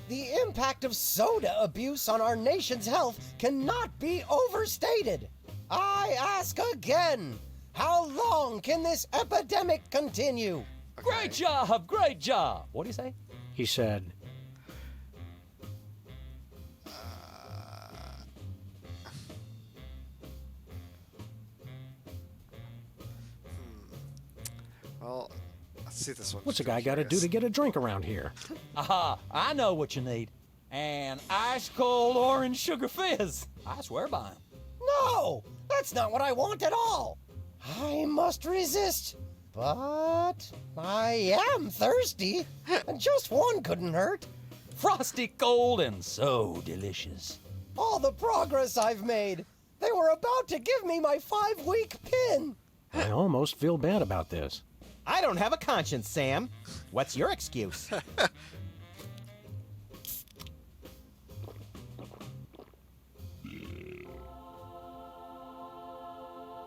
the impact of soda abuse on our nation's health cannot be overstated. I ask again, how long can this epidemic continue? Okay. Great job, great job. What did he say? He said, Well, let's see this one. what's a guy got to do to get a drink around here? Aha, I know what you need. An ice cold orange sugar fizz. I swear by him. No, that's not what I want at all. I must resist, but I am thirsty, and just one couldn't hurt. Frosty cold and so delicious. All the progress I've made. They were about to give me my 5-week pin. I almost feel bad about this. I don't have a conscience, Sam. What's your excuse?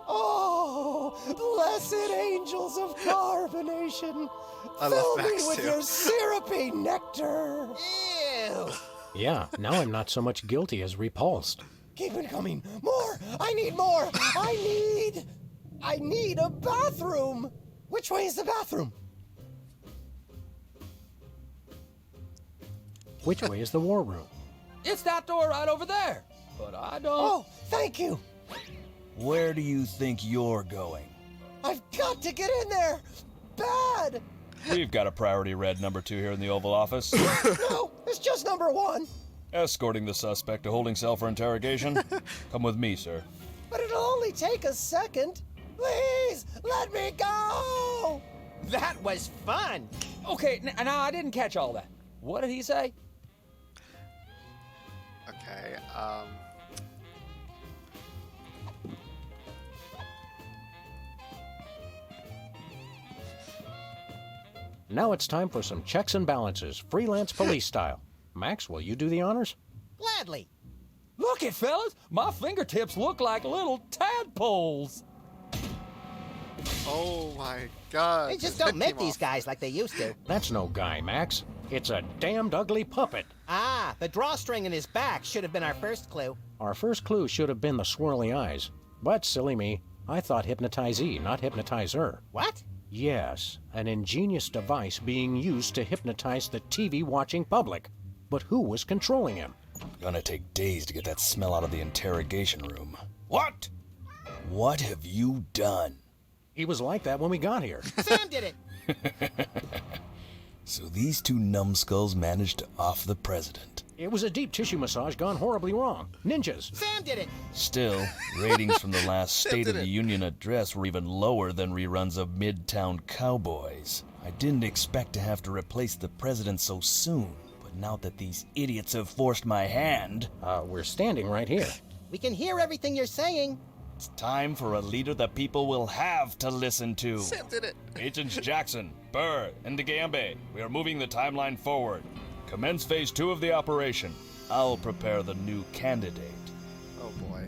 Oh, blessed angels of carbonation, I fill love me Max with too. your syrupy nectar. Ew. Yeah, now I'm not so much guilty as repulsed. Keep it coming. More. I need more. I need a bathroom. Which way is the bathroom? Which way is the war room? It's that door right over there. But I don't... Oh, thank you. Where do you think you're going? I've got to get in there. Bad. We've got a priority red number 2 here in the Oval Office. No, it's just number 1. Escorting the suspect to holding cell for interrogation. Come with me, sir. But it'll only take a second. Please, let me go. That was fun. Okay, now I didn't catch all that. What did he say? Okay, Now it's time for some checks and balances, freelance police style. Max, will you do the honors? Gladly. Look it, fellas! My fingertips look like little tadpoles! Oh my god. They just his don't head make came these off. guys like they used to. That's no guy, Max. It's a damned ugly puppet. Ah, the drawstring in his back should have been our first clue. Our first clue should have been the swirly eyes. But, silly me, I thought hypnotizee, not hypnotizer. What? Yes, an ingenious device being used to hypnotize the TV-watching public. But who was controlling him? Gonna take days to get that smell out of the interrogation room. What? What have you done? He was like that when we got here. Sam did it! So these two numbskulls managed to off the president. It was a deep tissue massage gone horribly wrong. Ninjas. Sam did it! Still, ratings from the last State of the Union address were even lower than reruns of Midtown Cowboys. I didn't expect to have to replace the president so soon, but now that these idiots have forced my hand... we're standing right here. We can hear everything you're saying. It's time for a leader that people will have to listen to. Sam did it. Agents Jackson, Burr, and DeGambe, we are moving the timeline forward. Commence phase 2 of the operation. I'll prepare the new candidate. Oh boy.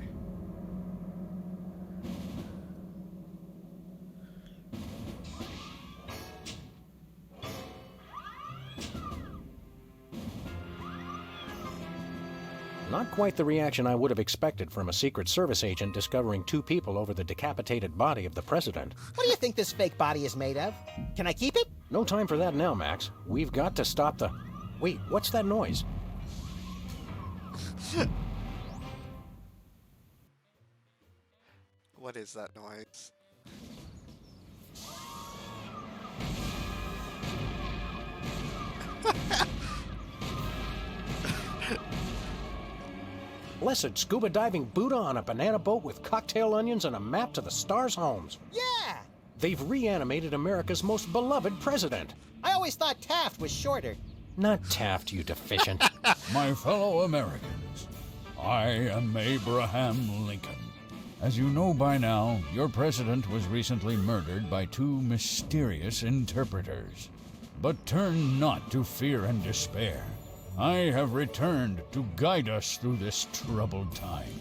Not quite the reaction I would have expected from a Secret Service agent discovering two people over the decapitated body of the president. What do you think this fake body is made of? Can I keep it? No time for that now, Max. We've got to stop the... Wait, what's that noise? What is that noise? Blessed scuba diving Buddha on a banana boat with cocktail onions and a map to the stars' homes. Yeah! They've reanimated America's most beloved president. I always thought Taft was shorter. Not Taft, you deficient. My fellow Americans, I am Abraham Lincoln. As you know by now, your president was recently murdered by two mysterious interpreters. But turn not to fear and despair. I have returned to guide us through this troubled time.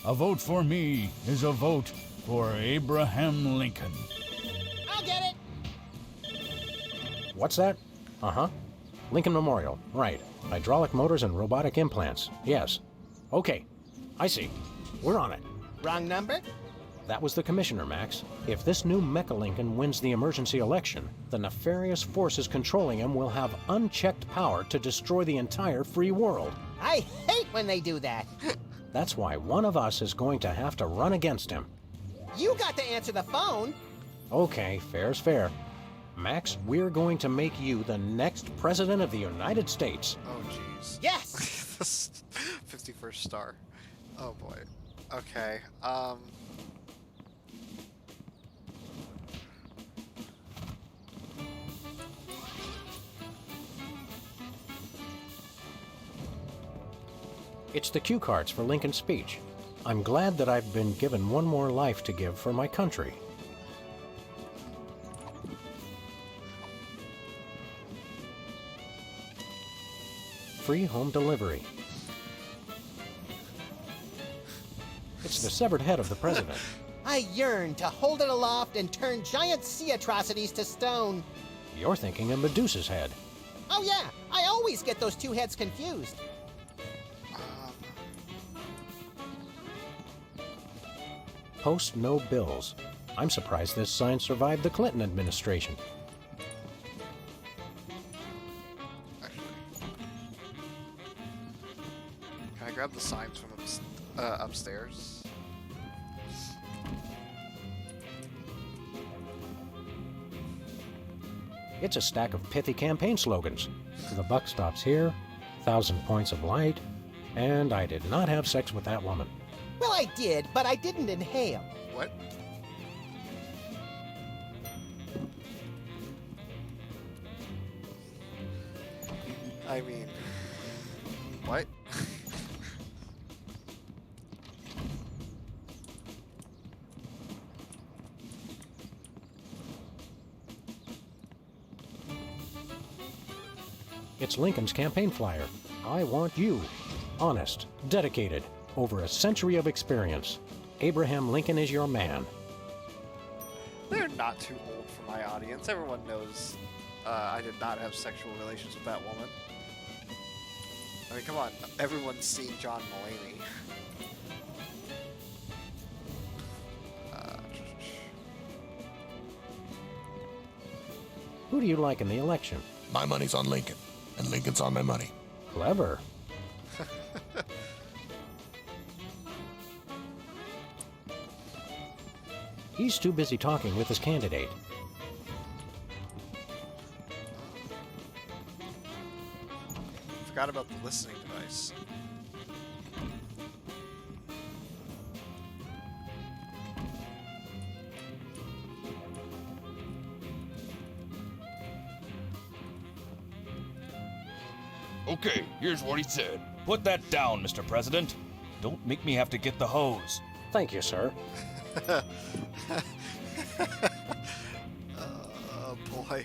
A vote for me is a vote for Abraham Lincoln. I'll get it! What's that? Uh-huh. Lincoln Memorial. Right. Hydraulic motors and robotic implants. Yes. Okay. I see. We're on it. Wrong number? That was the commissioner, Max. If this new Mecha Lincoln wins the emergency election, the nefarious forces controlling him will have unchecked power to destroy the entire free world. I hate when they do that. That's why one of us is going to have to run against him. You got to answer the phone. Okay, fair's fair. Max, we're going to make you the next president of the United States. Oh jeez. Yes! 51st star. Oh boy. Okay. It's the cue cards for Lincoln's speech. I'm glad that I've been given one more life to give for my country. Free home delivery. It's the severed head of the president. I yearn to hold it aloft and turn giant sea atrocities to stone. You're thinking of Medusa's head. Oh yeah, I always get those two heads confused. Post no bills. I'm surprised this sign survived the Clinton administration. Can I grab the signs from upstairs? It's a stack of pithy campaign slogans. The buck stops here, 1,000 points of light, and I did not have sex with that woman. Well, I did, but I didn't inhale. What? I mean, what? It's Lincoln's campaign flyer. I want you. Honest, dedicated, over a century of experience. Abraham Lincoln is your man. They're not too old for my audience. Everyone knows I did not have sexual relations with that woman. I mean, come on. Everyone's seen John Mulaney. Who do you like in the election? My money's on Lincoln, and Lincoln's on my money. Clever. He's too busy talking with his candidate. Forgot about the listening device. Okay, here's what he said. Put that down, Mr. President. Don't make me have to get the hose. Thank you, sir. Oh, boy.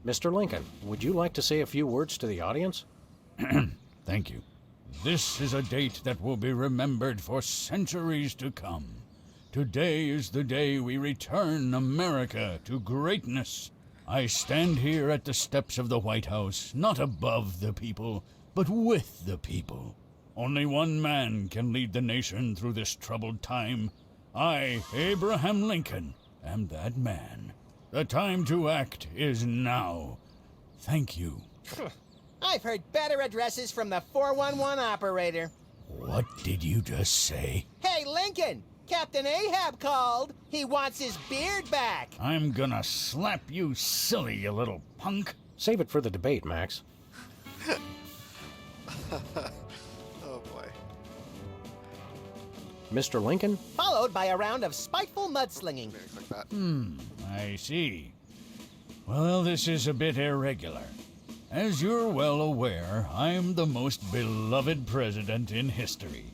Mr. Lincoln, would you like to say a few words to the audience? Thank you. This is a date that will be remembered for centuries to come. Today is the day we return America to greatness. I stand here at the steps of the White House, not above the people, but with the people. Only one man can lead the nation through this troubled time. I, Abraham Lincoln, am that man. The time to act is now. Thank you. I've heard better addresses from the 411 operator. What did you just say? Hey, Lincoln! Captain Ahab called. He wants his beard back. I'm gonna slap you silly, you little punk. Save it for the debate, Max. Oh, boy. Mr. Lincoln? Followed by a round of spiteful mudslinging. I see. Well, this is a bit irregular. As you're well aware, I'm the most beloved president in history.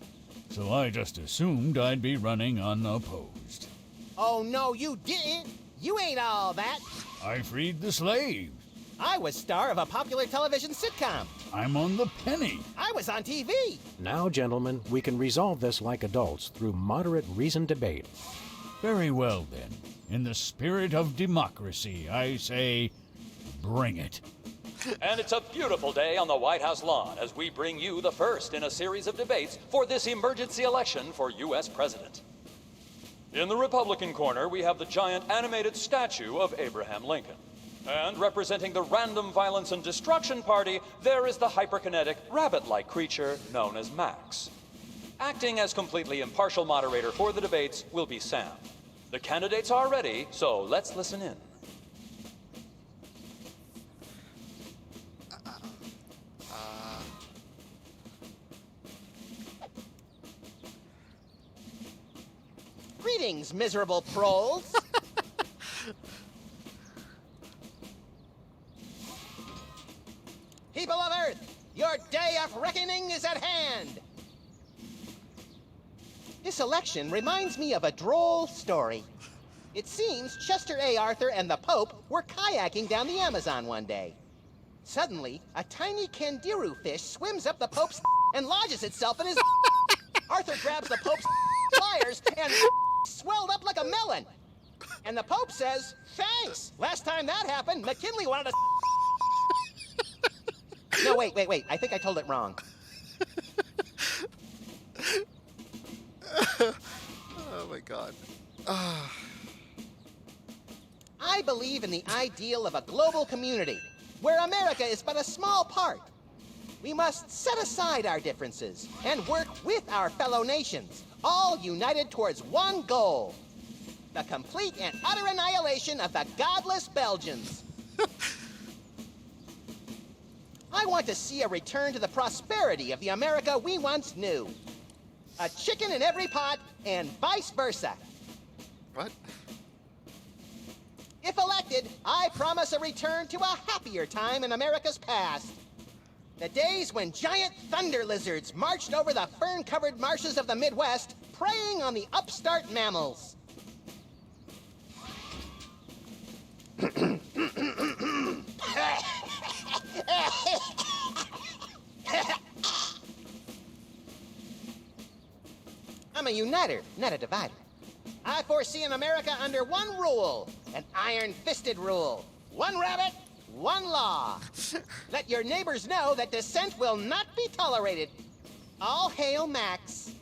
So I just assumed I'd be running unopposed. Oh, no, you didn't. You ain't all that. I freed the slaves. I was star of a popular television sitcom. I'm on the penny. I was on TV. Now, gentlemen, we can resolve this like adults through moderate reasoned debate. Very well, then. In the spirit of democracy, I say, bring it. And it's a beautiful day on the White House lawn as we bring you the first in a series of debates for this emergency election for U.S. President. In the Republican corner, we have the giant animated statue of Abraham Lincoln. And representing the Random Violence and Destruction Party, there is the hyperkinetic, rabbit-like creature known as Max. Acting as completely impartial moderator for the debates will be Sam. The candidates are ready, so let's listen in. Greetings, miserable proles. People of Earth, your day of reckoning is at hand. This election reminds me of a droll story. It seems Chester A. Arthur and the Pope were kayaking down the Amazon one day. Suddenly, a tiny kangaroo fish swims up the Pope's and lodges itself in his. Arthur grabs the Pope's pliers and swelled up like a melon. And the Pope says, "Thanks. Last time that happened, McKinley wanted to." No, wait. I think I told it wrong. Oh, my God. I believe in the ideal of a global community, where America is but a small part. We must set aside our differences and work with our fellow nations, all united towards one goal: the complete and utter annihilation of the godless Belgians. I want to see a return to the prosperity of the America we once knew. A chicken in every pot, and vice versa. What? If elected, I promise a return to a happier time in America's past. The days when giant thunder lizards marched over the fern-covered marshes of the Midwest, preying on the upstart mammals. I'm a uniter, not a divider. I foresee an America under one rule, an iron-fisted rule. One rabbit, one law. Let your neighbors know that dissent will not be tolerated. All hail Max.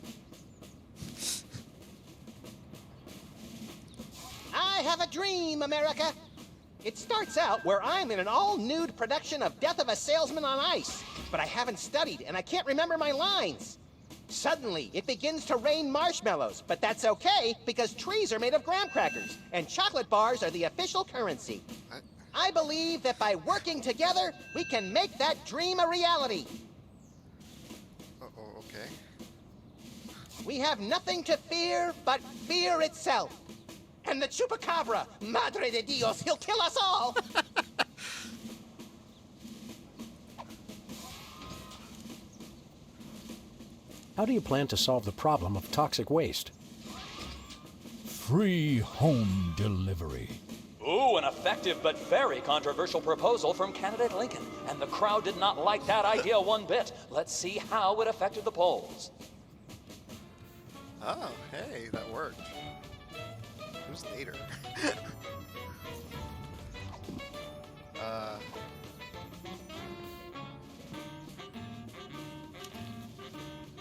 I have a dream, America. It starts out where I'm in an all-nude production of Death of a Salesman on Ice, but I haven't studied and I can't remember my lines. Suddenly, it begins to rain marshmallows, but that's okay because trees are made of graham crackers and chocolate bars are the official currency. I believe that by working together, we can make that dream a reality. Okay. We have nothing to fear but fear itself. And the Chupacabra, Madre de Dios, he'll kill us all! How do you plan to solve the problem of toxic waste? Free home delivery. Ooh, an effective but very controversial proposal from candidate Lincoln. And the crowd did not like that idea one bit. Let's see how it affected the polls. Oh, hey, that worked. Who's Nader?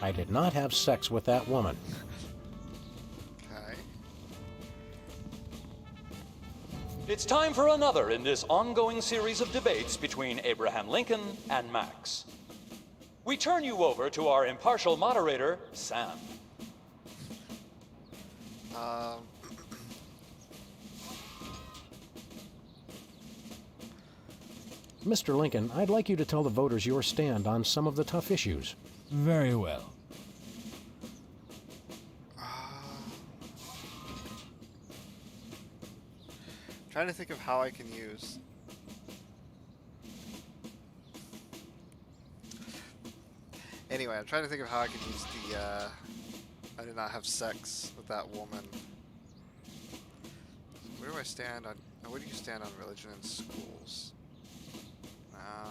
I did not have sex with that woman. Okay. It's time for another in this ongoing series of debates between Abraham Lincoln and Max. We turn you over to our impartial moderator, Sam. Mr. Lincoln, I'd like you to tell the voters your stand on some of the tough issues. Very well. Trying to think of how I can use. Anyway, I'm trying to think of how I can use the, I did not have sex with that woman. Where do I stand on, where do you stand on religion in schools? Now.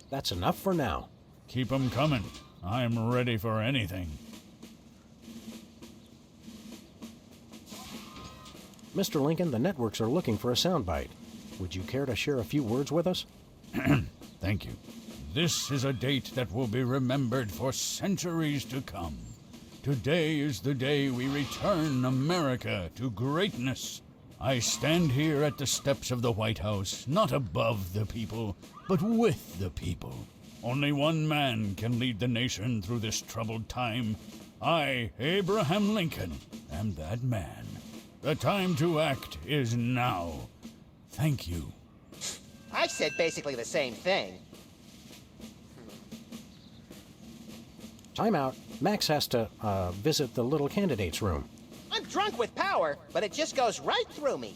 That's enough for now. Keep 'em coming. I'm ready for anything. Mr. Lincoln, the networks are looking for a soundbite. Would you care to share a few words with us? Thank you. This is a date that will be remembered for centuries to come. Today is the day we return America to greatness. I stand here at the steps of the White House, not above the people, but with the people. Only one man can lead the nation through this troubled time. I, Abraham Lincoln, am that man. The time to act is now. Thank you. I said basically the same thing. Time out. Max has to visit the little candidate's room. I'm drunk with power, but it just goes right through me.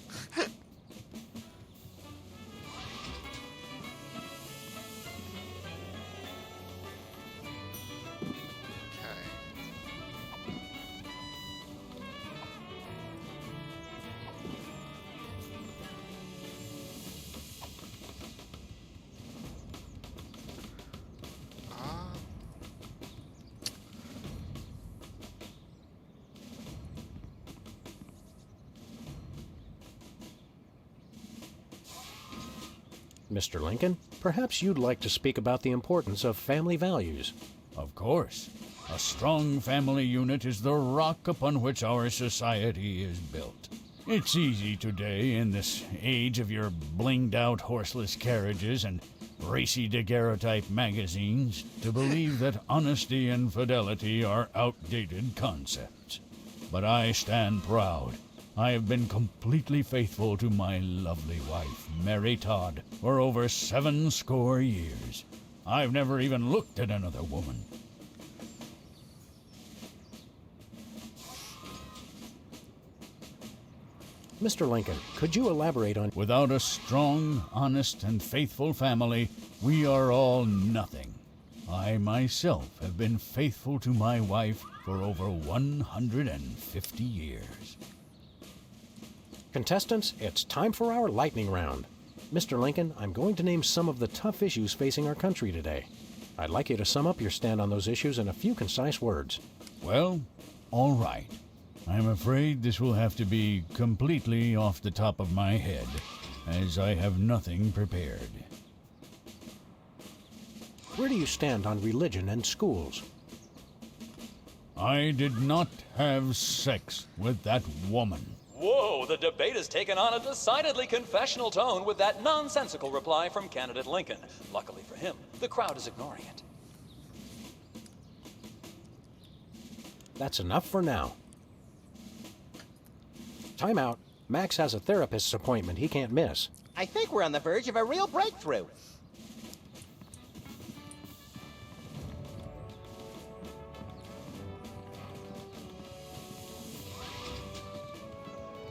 Mr. Lincoln, perhaps you'd like to speak about the importance of family values. Of course. A strong family unit is the rock upon which our society is built. It's easy today, in this age of your blinged-out horseless carriages and racy daguerreotype magazines, to believe that honesty and fidelity are outdated concepts. But I stand proud. I have been completely faithful to my lovely wife, Mary Todd, for over 70 years. I've never even looked at another woman. Mr. Lincoln, could you elaborate on... Without a strong, honest, and faithful family, we are all nothing. I myself have been faithful to my wife for over 150 years. Contestants, it's time for our lightning round. Mr. Lincoln, I'm going to name some of the tough issues facing our country today. I'd like you to sum up your stand on those issues in a few concise words. Well, all right. I'm afraid this will have to be completely off the top of my head, as I have nothing prepared. Where do you stand on religion and schools? I did not have sex with that woman. Whoa, the debate has taken on a decidedly confessional tone with that nonsensical reply from candidate Lincoln. Luckily for him, the crowd is ignoring it. That's enough for now. Time out. Max has a therapist's appointment he can't miss. I think we're on the verge of a real breakthrough.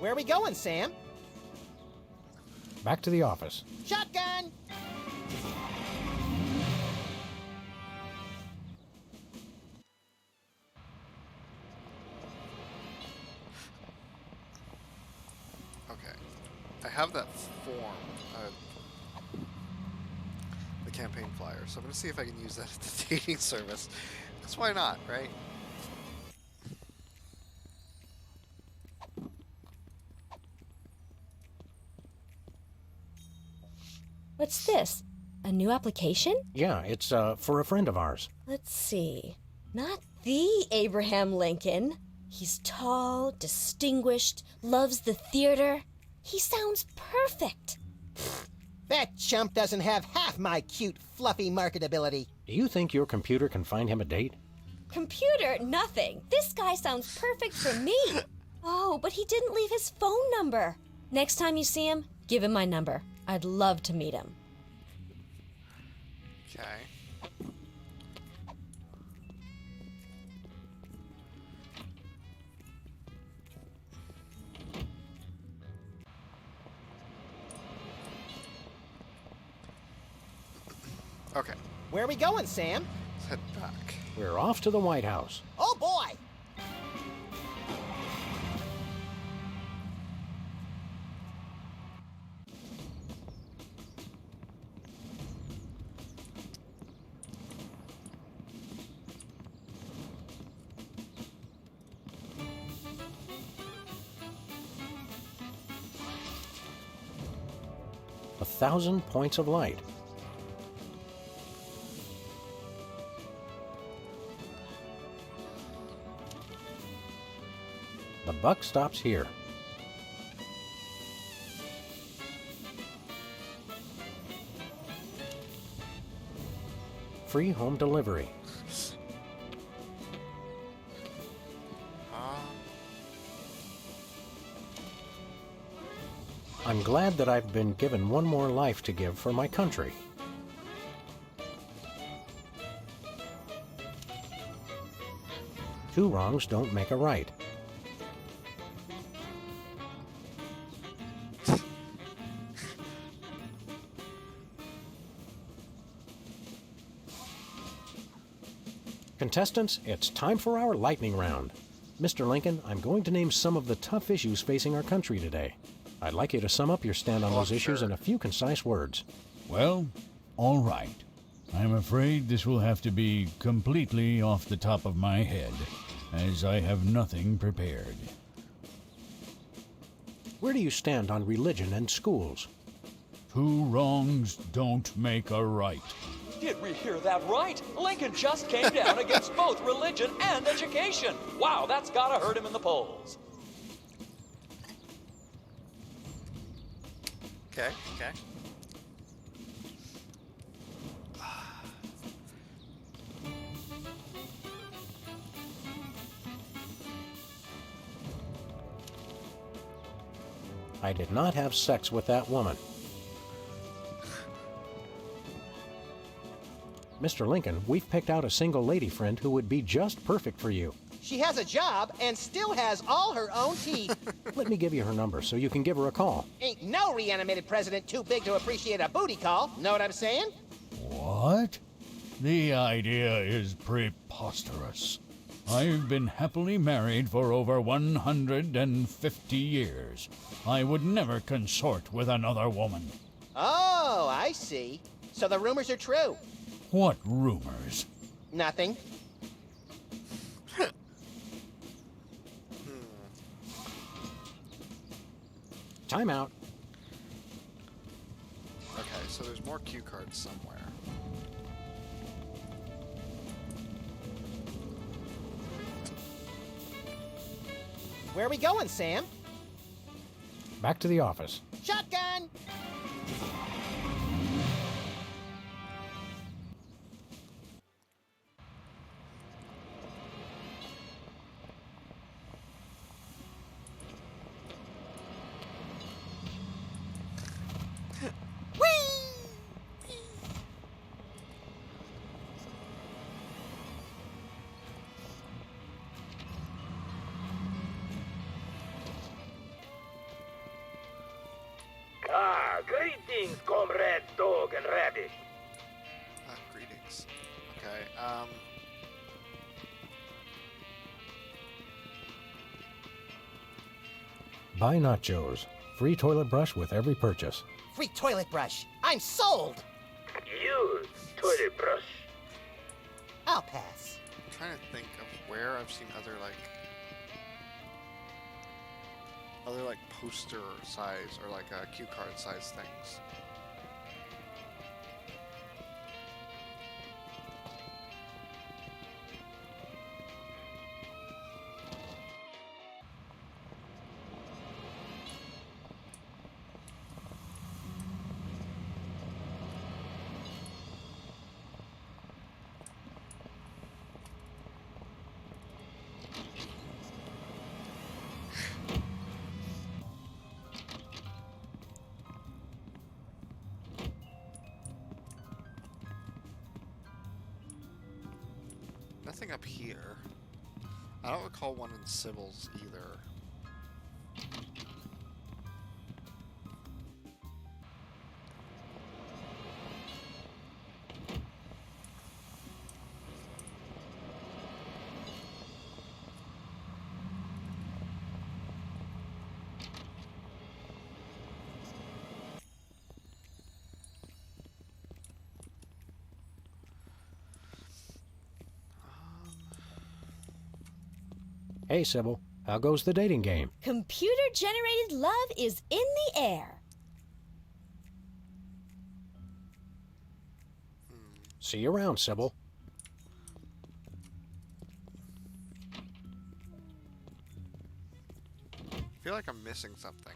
Where are we going, Sam? Back to the office. Shotgun! Okay. I have that form, the campaign flyer, so I'm going to see if I can use that at the dating service. Because why not, right? What's this? A new application? Yeah, it's for a friend of ours. Let's see. Not the Abraham Lincoln. He's tall, distinguished, loves the theater. He sounds perfect. That chump doesn't have half my cute, fluffy marketability. Do you think your computer can find him a date? Computer, nothing. This guy sounds perfect for me. Oh, but he didn't leave his phone number. Next time you see him, give him my number. I'd love to meet him. Okay. Okay. Where are we going, Sam? Let's head back. We're off to the White House. Oh, boy! A 1,000 points of light. The buck stops here. Free home delivery. I'm glad that I've been given one more life to give for my country. Two wrongs don't make a right. Contestants, it's time for our lightning round. Mr. Lincoln, I'm going to name some of the tough issues facing our country today. I'd like you to sum up your stand on those issues in a few concise words. Well, all right. I'm afraid this will have to be completely off the top of my head, as I have nothing prepared. Where do you stand on religion and schools? Two wrongs don't make a right. Did we hear that right? Lincoln just came down against both religion and education. Wow, that's gotta hurt him in the polls. Okay, okay. I did not have sex with that woman. Mr. Lincoln, we've picked out a single lady friend who would be just perfect for you. She has a job and still has all her own teeth. Let me give you her number so you can give her a call. Ain't no reanimated president too big to appreciate a booty call. Know what I'm saying? What? The idea is preposterous. I've been happily married for over 150 years. I would never consort with another woman. Oh, I see. So the rumors are true. What rumors? Nothing. Time out. Okay, so there's more cue cards somewhere. Where are we going, Sam? Back to the office. Shotgun! Greetings, comrade Dog and Rabbit. Greetings. Okay, Buy nachos. Free toilet brush with every purchase. Free toilet brush. I'm sold. Use toilet brush. I'll pass. I'm trying to think of where I've seen other poster size or cue card size things. Nothing up here. I don't recall one in Sybil's either. Hey, Sybil. How goes the dating game? Computer-generated love is in the air. See you around, Sybil. I feel like I'm missing something.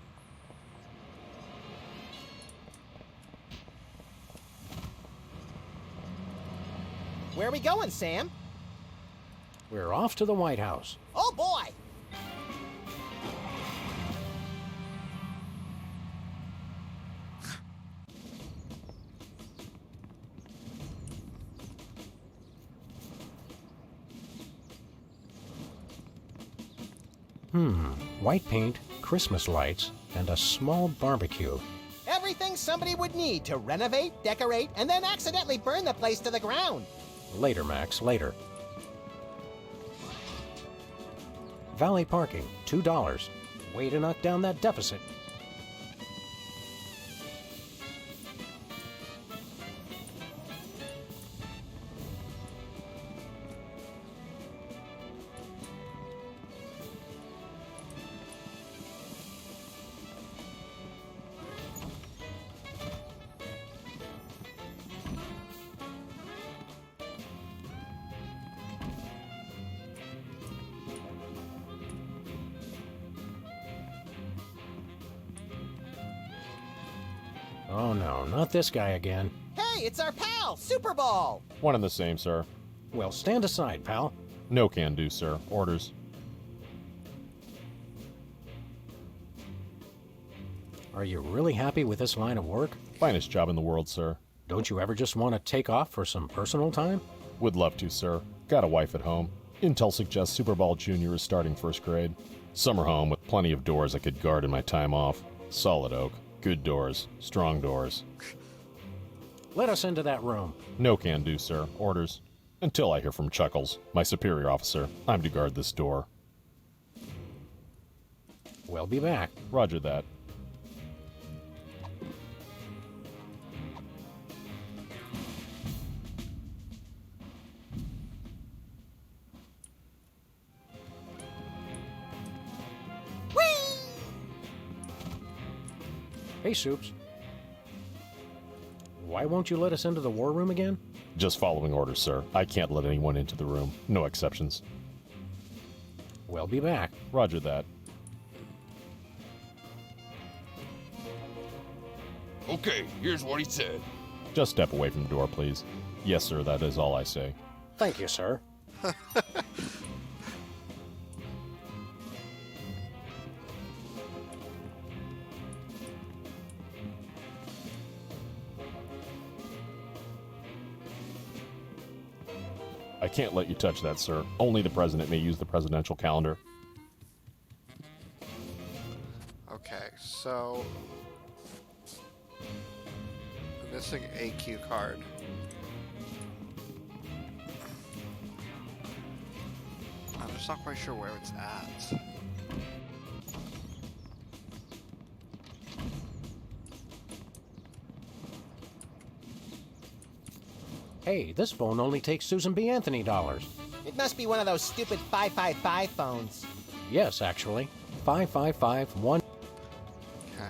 Where are we going, Sam? We're off to the White House. Oh, boy! White paint, Christmas lights, and a small barbecue. Everything somebody would need to renovate, decorate, and then accidentally burn the place to the ground. Later, Max, later. Valley parking, $2. Way to knock down that deficit. Oh no, not this guy again. Hey, it's our pal, Super Ball! One and the same, sir. Well, stand aside, pal. No can do, sir. Orders. Are you really happy with this line of work? Finest job in the world, sir. Don't you ever just want to take off for some personal time? Would love to, sir. Got a wife at home. Intel suggests Superball Jr. is starting first grade. Summer home with plenty of doors I could guard in my time off. Solid oak. Good doors. Strong doors. Let us into that room. No can do, sir. Orders. Until I hear from Chuckles, my superior officer. I'm to guard this door. We'll be back. Roger that. Hey, Soups. Why won't you let us into the war room again? Just following orders, sir. I can't let anyone into the room. No exceptions. We'll be back. Roger that. Okay, here's what he said. Just step away from the door, please. Yes, sir, that is all I say. Thank you, sir. I can't let you touch that, sir. Only the president may use the presidential calendar. Okay, so... I'm missing a cue card. I'm just not quite sure where it's at. Hey, this phone only takes Susan B. Anthony dollars. It must be one of those stupid 555 phones. Yes, actually. 5551. Okay.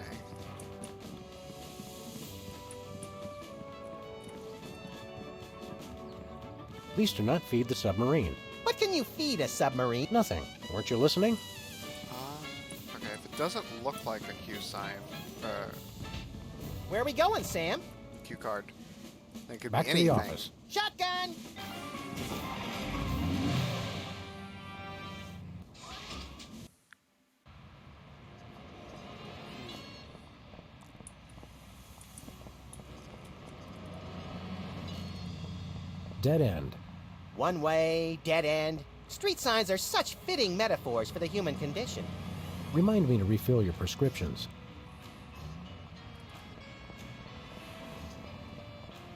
Please do not feed the submarine. What can you feed a submarine? Nothing. Weren't you listening? Okay, if it doesn't look like a Q sign, Where are we going, Sam? Q card, it could Back be to anything. the office. Shotgun! Dead end. One way, dead end. Street signs are such fitting metaphors for the human condition. Remind me to refill your prescriptions.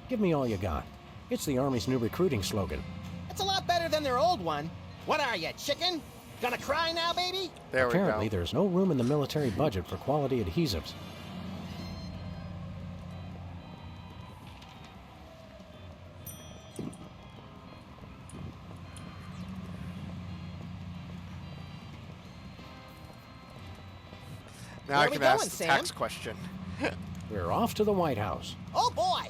Give me all you got. It's the Army's new recruiting slogan. It's a lot better than their old one. What are you, chicken? Gonna cry now, baby? There we Apparently, go. there's no room in the military budget for quality adhesives. Now Where I we can going, ask the Sam? tax question. We're off to the White House. Oh boy!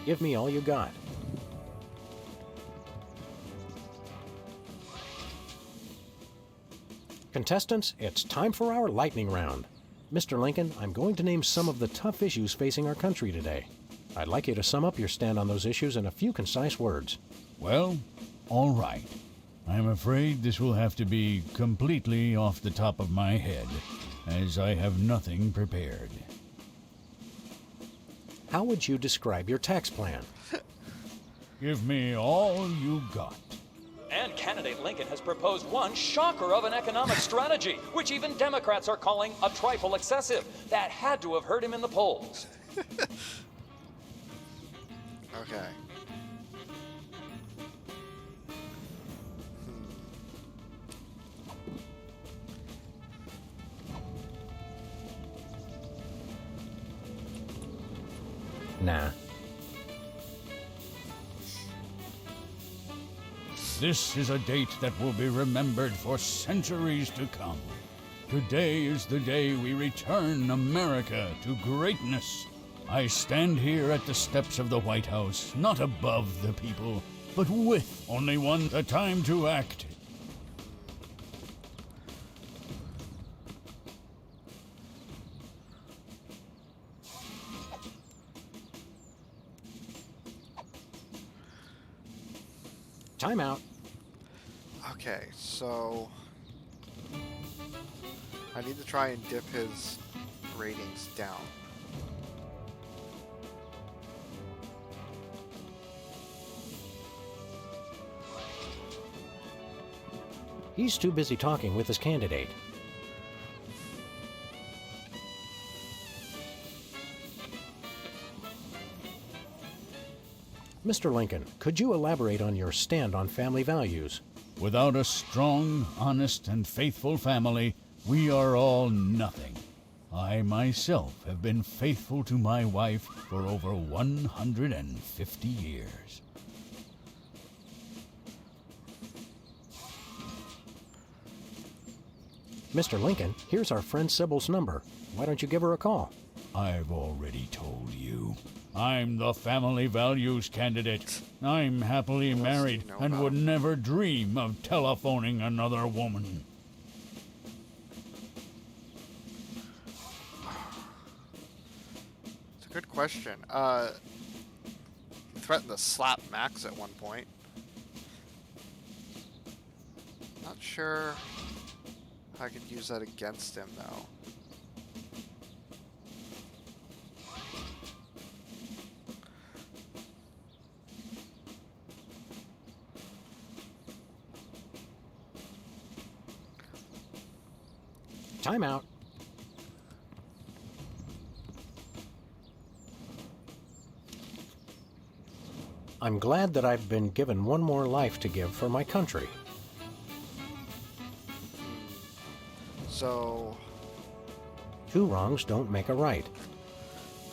Give me all you got. Contestants, it's time for our lightning round. Mr. Lincoln, I'm going to name some of the tough issues facing our country today. I'd like you to sum up your stand on those issues in a few concise words. Well, all right. I'm afraid this will have to be completely off the top of my head, as I have nothing prepared. How would you describe your tax plan? Give me all you got. And candidate Lincoln has proposed one shocker of an economic strategy, which even Democrats are calling a trifle excessive. That had to have hurt him in the polls. Okay. Nah. This is a date that will be remembered for centuries to come. Today is the day we return America to greatness. I stand here at the steps of the White House, not above the people, but with only one a time to act. Time out. Okay, so I need to try and dip his ratings down. He's too busy talking with his candidate. Mr. Lincoln, could you elaborate on your stand on family values? Without a strong, honest, and faithful family, we are all nothing. I myself have been faithful to my wife for over 150 years. Mr. Lincoln, here's our friend Sybil's number. Why don't you give her a call? I've already told you. I'm the family values candidate. I'm happily married and would never dream of telephoning another woman. It's a good question. Threatened to slap Max at one point. Not sure I could use that against him, though. Time out. I'm glad that I've been given one more life to give for my country. So... Two wrongs don't make a right.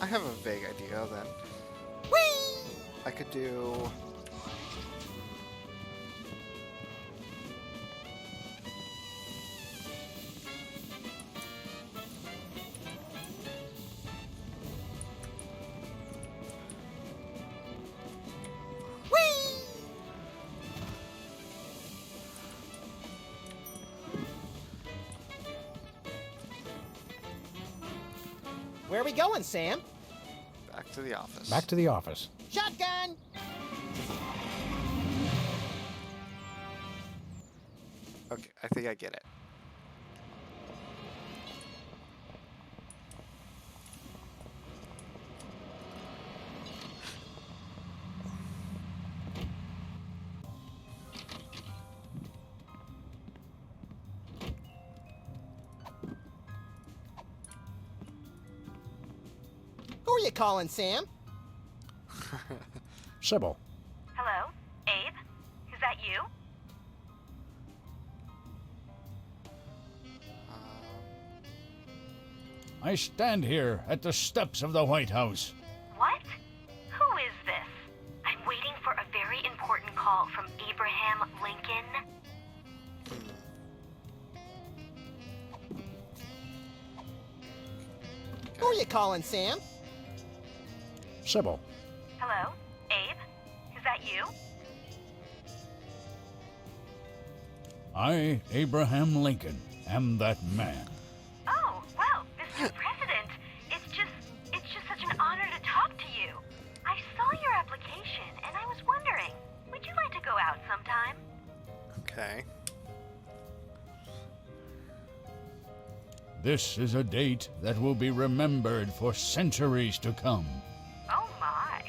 I have a vague idea, then. Whee! I could do... Where are we going, Sam? Back to the office. Back to the office. Shotgun! Okay, I think I get it. Who are you calling, Sam? Sybil. Hello? Abe? Is that you? I stand here at the steps of the White House. What? Who is this? I'm waiting for a very important call from Abraham Lincoln. Who are you calling, Sam? Sybil. Hello? Abe? Is that you? I, Abraham Lincoln, am that man. Oh, well, Mr. President, it's just such an honor to talk to you. I saw your application, and I was wondering, would you like to go out sometime? Okay. This is a date that will be remembered for centuries to come. Oh my,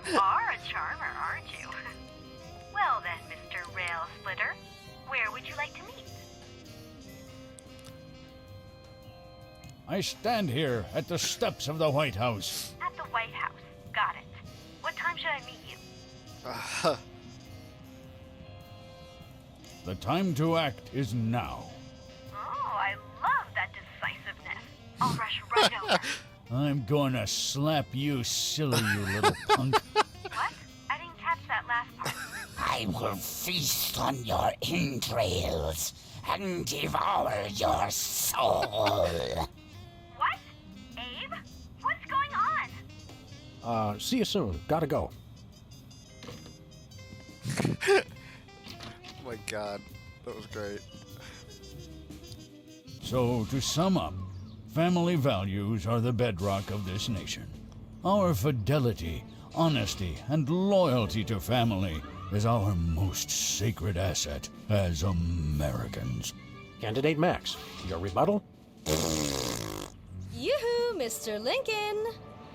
you are a charmer, aren't you? Well then, Mr. Rail Splitter, where would you like to meet? I stand here at the steps of the White House. At the White House. Got it. What time should I meet you? The time to act is now. Oh, I love that decisiveness. I'll rush right over. I'm gonna slap you silly, you little punk. What? I didn't catch that last part. I will feast on your entrails and devour your soul. What? Abe? What's going on? See you soon. Gotta go. Oh my god, that was great. So, to sum up, family values are the bedrock of this nation. Our fidelity, honesty, and loyalty to family is our most sacred asset as Americans. Candidate Max, your rebuttal? Yoo-hoo, Mr. Lincoln.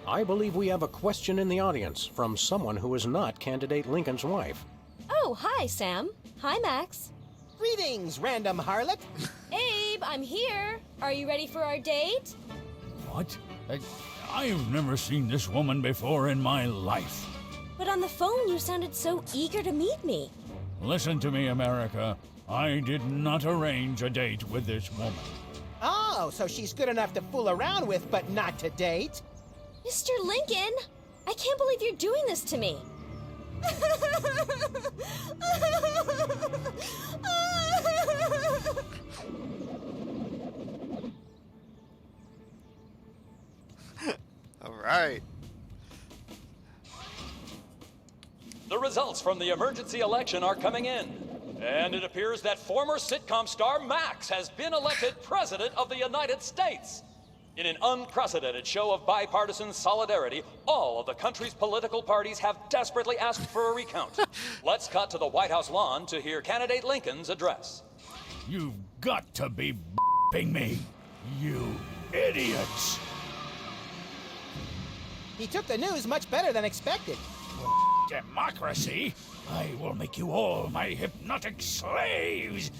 I believe we have a question in the audience from someone who is not Candidate Lincoln's wife. Oh, hi, Sam. Hi, Max. Greetings, random harlot. Abe, I'm here. Are you ready for our date? What? I've never seen this woman before in my life. But on the phone, you sounded so eager to meet me. Listen to me, America. I did not arrange a date with this woman. Oh, so she's good enough to fool around with, but not to date? Mr. Lincoln, I can't believe you're doing this to me. All right. The results from the emergency election are coming in. And it appears that former sitcom star Max has been elected President of the United States. In an unprecedented show of bipartisan solidarity, all of the country's political parties have desperately asked for a recount. Let's cut to the White House lawn to hear candidate Lincoln's address. You've got to be b***ing me, you idiots! He took the news much better than expected. Democracy? I will make you all my hypnotic slaves!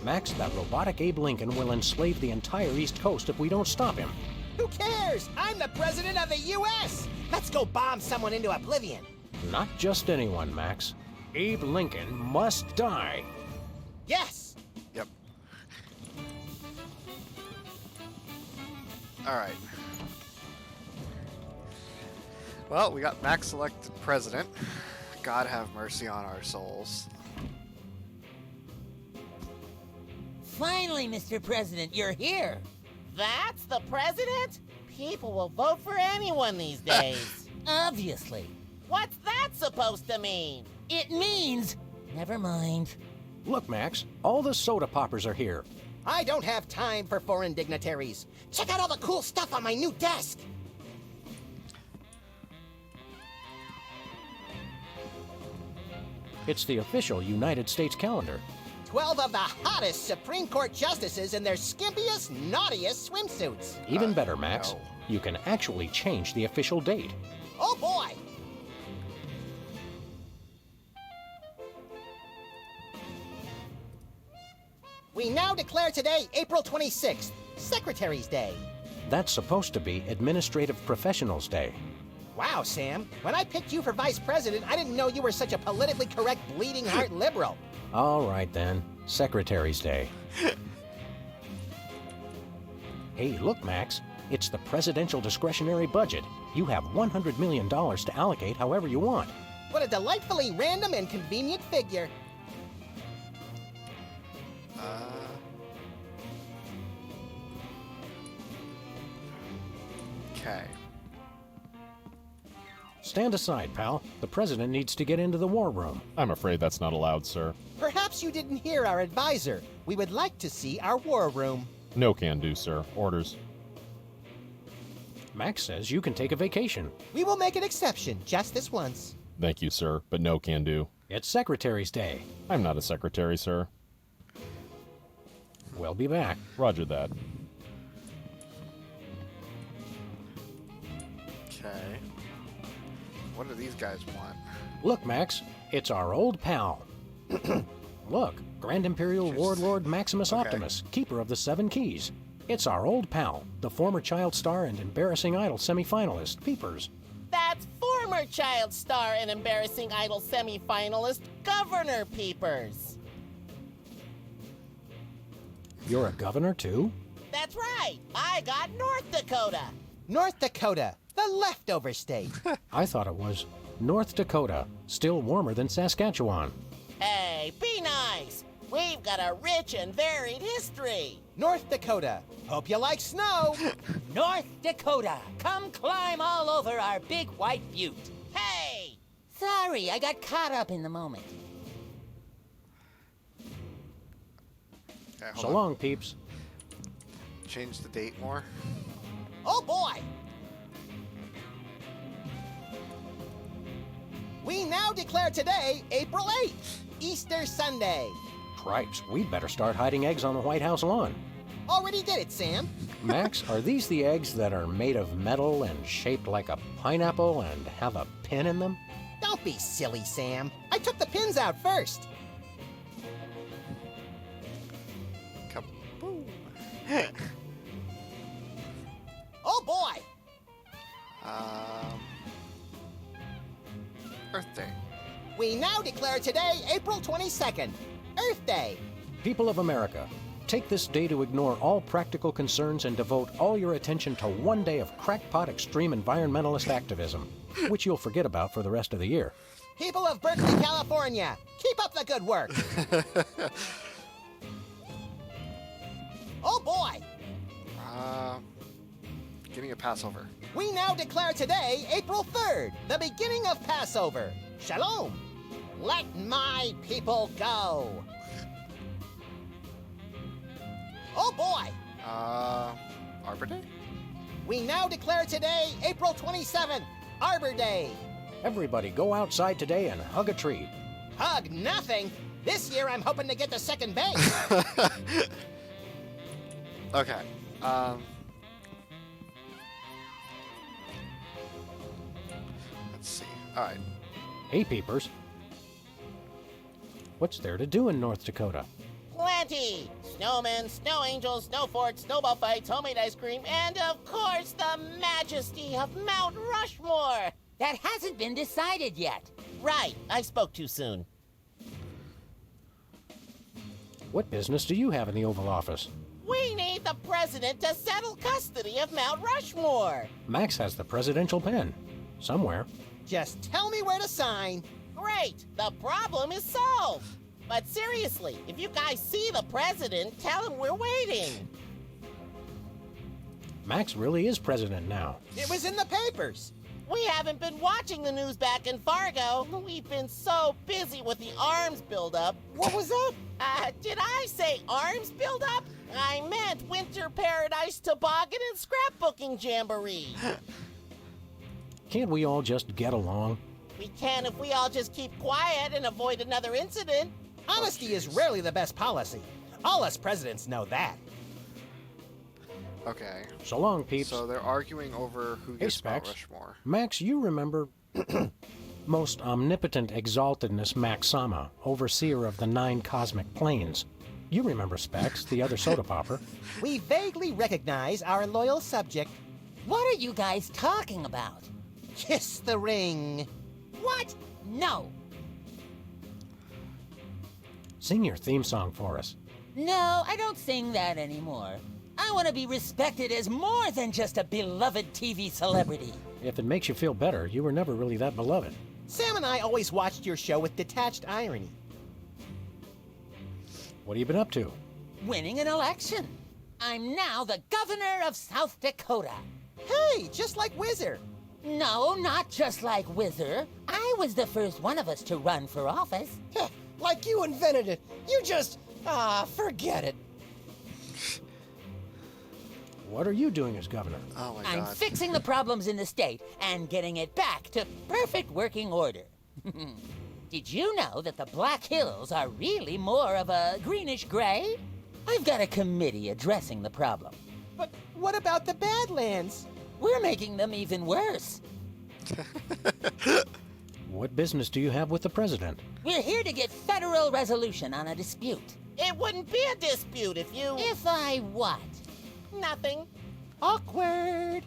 Max, that robotic Abe Lincoln will enslave the entire East Coast if we don't stop him. Who cares? I'm the president of the U.S. Let's go bomb someone into oblivion. Not just anyone, Max. Abe Lincoln must die. Yes! Yep. All right. Well, we got Max elected president. God have mercy on our souls. Finally, Mr. President, you're here. That's the president? People will vote for anyone these days. Obviously. What's that supposed to mean? It means... Never mind. Look, Max, all the soda poppers are here. I don't have time for foreign dignitaries. Check out all the cool stuff on my new desk. It's the official United States calendar. 12 of the hottest Supreme Court justices in their skimpiest, naughtiest swimsuits. Even better, Max. No. You can actually change the official date. Oh boy! We now declare today April 26th, Secretary's Day. That's supposed to be Administrative Professionals Day. Wow, Sam. When I picked you for vice president, I didn't know you were such a politically correct bleeding heart liberal. All right, then. Secretary's Day. Hey, look, Max. It's the presidential discretionary budget. You have $100 million to allocate however you want. What a delightfully random and convenient figure. Okay. Stand aside, pal. The president needs to get into the war room. I'm afraid that's not allowed, sir. Perhaps you didn't hear our advisor. We would like to see our war room. No can do, sir. Orders. Max says you can take a vacation. We will make an exception, just this once. Thank you, sir, but no can do. It's Secretary's Day. I'm not a secretary, sir. We'll be back. Roger that. Okay. What do these guys want? Look, Max. It's our old pal. Look, Grand Imperial Warlord Maximus Optimus, keeper of the Seven Keys. It's our old pal, the former Child Star and Embarrassing Idol semifinalist, Peepers. That's former Child Star and Embarrassing Idol semifinalist, Governor Peepers. You're a governor, too? That's right. I got North Dakota. North Dakota, the leftover state. I thought it was North Dakota, still warmer than Saskatchewan. Hey, be nice. We've got a rich and varied history. North Dakota, hope you like snow. North Dakota, come climb all over our big white butte. Hey! Sorry, I got caught up in the moment. Okay, hold So on. long, peeps. Change the date more. Oh boy! We now declare today, April 8th, Easter Sunday. Cripes, we'd better start hiding eggs on the White House lawn. Already did it, Sam. Max, are these the eggs that are made of metal and shaped like a pineapple and have a pin in them? Don't be silly, Sam. I took the pins out first. Kaboom. Oh, boy. Earth Day. We now declare today, April 22nd, Earth Day. People of America, take this day to ignore all practical concerns and devote all your attention to one day of crackpot extreme environmentalist activism, which you'll forget about for the rest of the year. People of Berkeley, California, keep up the good work. Oh, boy. Beginning of Passover. We now declare today, April 3rd, the beginning of Passover. Shalom. Let my people go. Oh, boy. Arbor Day? We now declare today, April 27th, Arbor Day. Everybody go outside today and hug a tree. Hug nothing. This year I'm hoping to get to second base. Okay. Let's see. All right. Hey, peepers. What's there to do in North Dakota? Plenty! Snowmen, snow angels, snow forts, snowball fights, homemade ice cream, and of course the majesty of Mount Rushmore! That hasn't been decided yet. Right, I spoke too soon. What business do you have in the Oval Office? We need the president to settle custody of Mount Rushmore! Max has the presidential pen. Somewhere. Just tell me where to sign. Great! The problem is solved! But seriously, if you guys see the president, tell him we're waiting. Max really is president now. It was in the papers. We haven't been watching the news back in Fargo. We've been so busy with the arms buildup. What was that? Did I say arms buildup? I meant Winter Paradise Toboggan and Scrapbooking Jamboree. Can't we all just get along? We can if we all just keep quiet and avoid another incident. Honesty is rarely the best policy. All us presidents know that. Okay. So long, peeps. So they're arguing over who Hey, gets Mount Specs. Rushmore. Max, you remember most omnipotent exaltedness Max Sama, overseer of the 9 cosmic planes. You remember Specs, the other soda popper. We vaguely recognize our loyal subject. What are you guys talking about? Kiss the ring. What? No. Sing your theme song for us. No, I don't sing that anymore. I want to be respected as more than just a beloved TV celebrity. If it makes you feel better, you were never really that beloved. Sam and I always watched your show with detached irony. What have you been up to? Winning an election. I'm now the governor of South Dakota. Hey, just like Whizzer. No, not just like Whizzer. I was the first one of us to run for office. Like you invented it. You just... forget it. What are you doing as governor? Oh my I'm God. fixing the problems in the state and getting it back to perfect working order. Did you know that the Black Hills are really more of a greenish gray? I've got a committee addressing the problem. But what about the Badlands? We're making them even worse. What business do you have with the president? We're here to get federal resolution on a dispute. It wouldn't be a dispute if you... If I what? Nothing. Awkward.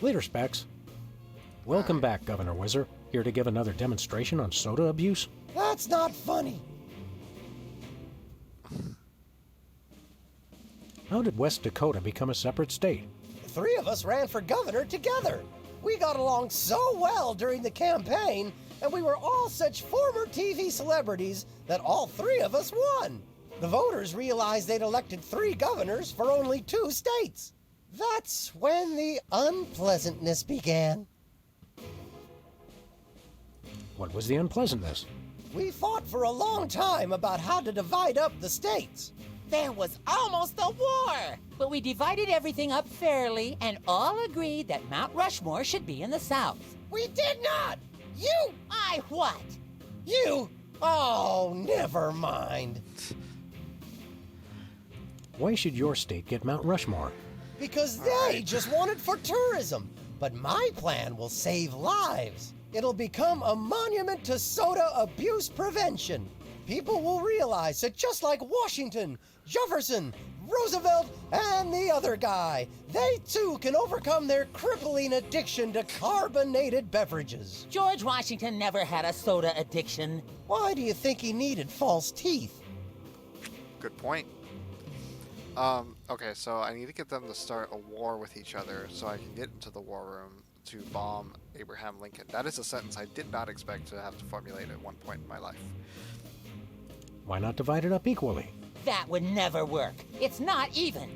Later, Specs. Welcome back, Governor Whizzer. Here to give another demonstration on soda abuse? That's not funny. How did West Dakota become a separate state? The 3 of us ran for governor together. We got along so well during the campaign, and we were all such former TV celebrities that all 3 of us won. The voters realized they'd elected 3 governors for only 2 states. That's when the unpleasantness began. What was the unpleasantness? We fought for a long time about how to divide up the states. There was almost a war. But we divided everything up fairly and all agreed that Mount Rushmore should be in the South. We did not! You! I what? You! Oh, never mind. Why should your state get Mount Rushmore? Because they just want it for tourism. But my plan will save lives. It'll become a monument to soda abuse prevention. People will realize that just like Washington, Jefferson, Roosevelt, and the other guy, they too can overcome their crippling addiction to carbonated beverages. George Washington never had a soda addiction. Why do you think he needed false teeth? Good point. Okay, so I need to get them to start a war with each other so I can get into the war room to bomb Abraham Lincoln. That is a sentence I did not expect to have to formulate at one point in my life. Why not divide it up equally? That would never work. It's not even.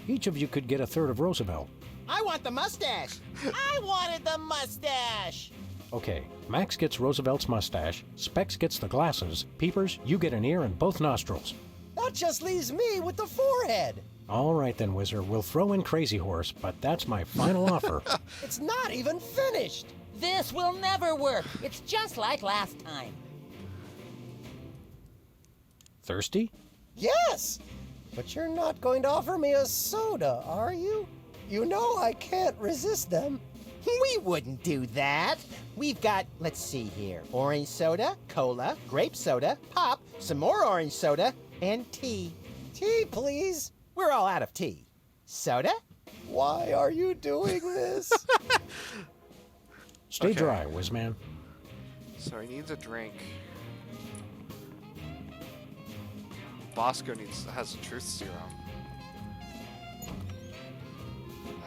Each of you could get a third of Roosevelt. I want the mustache. I wanted the mustache. Okay, Max gets Roosevelt's mustache, Specs gets the glasses, Peepers, you get an ear and both nostrils. That just leaves me with the forehead. All right then, Whizzer, we'll throw in Crazy Horse, but that's my final offer. It's not even finished. This will never work. It's just like last time. Thirsty? Yes, but you're not going to offer me a soda, are you? You know I can't resist them. We wouldn't do that. We've got, let's see here, orange soda, cola, grape soda, pop, some more orange soda, and tea. Tea, please. We're all out of tea. Soda? Why are you doing this? Stay dry, Whizman. So he needs a drink. Bosco has a truth serum.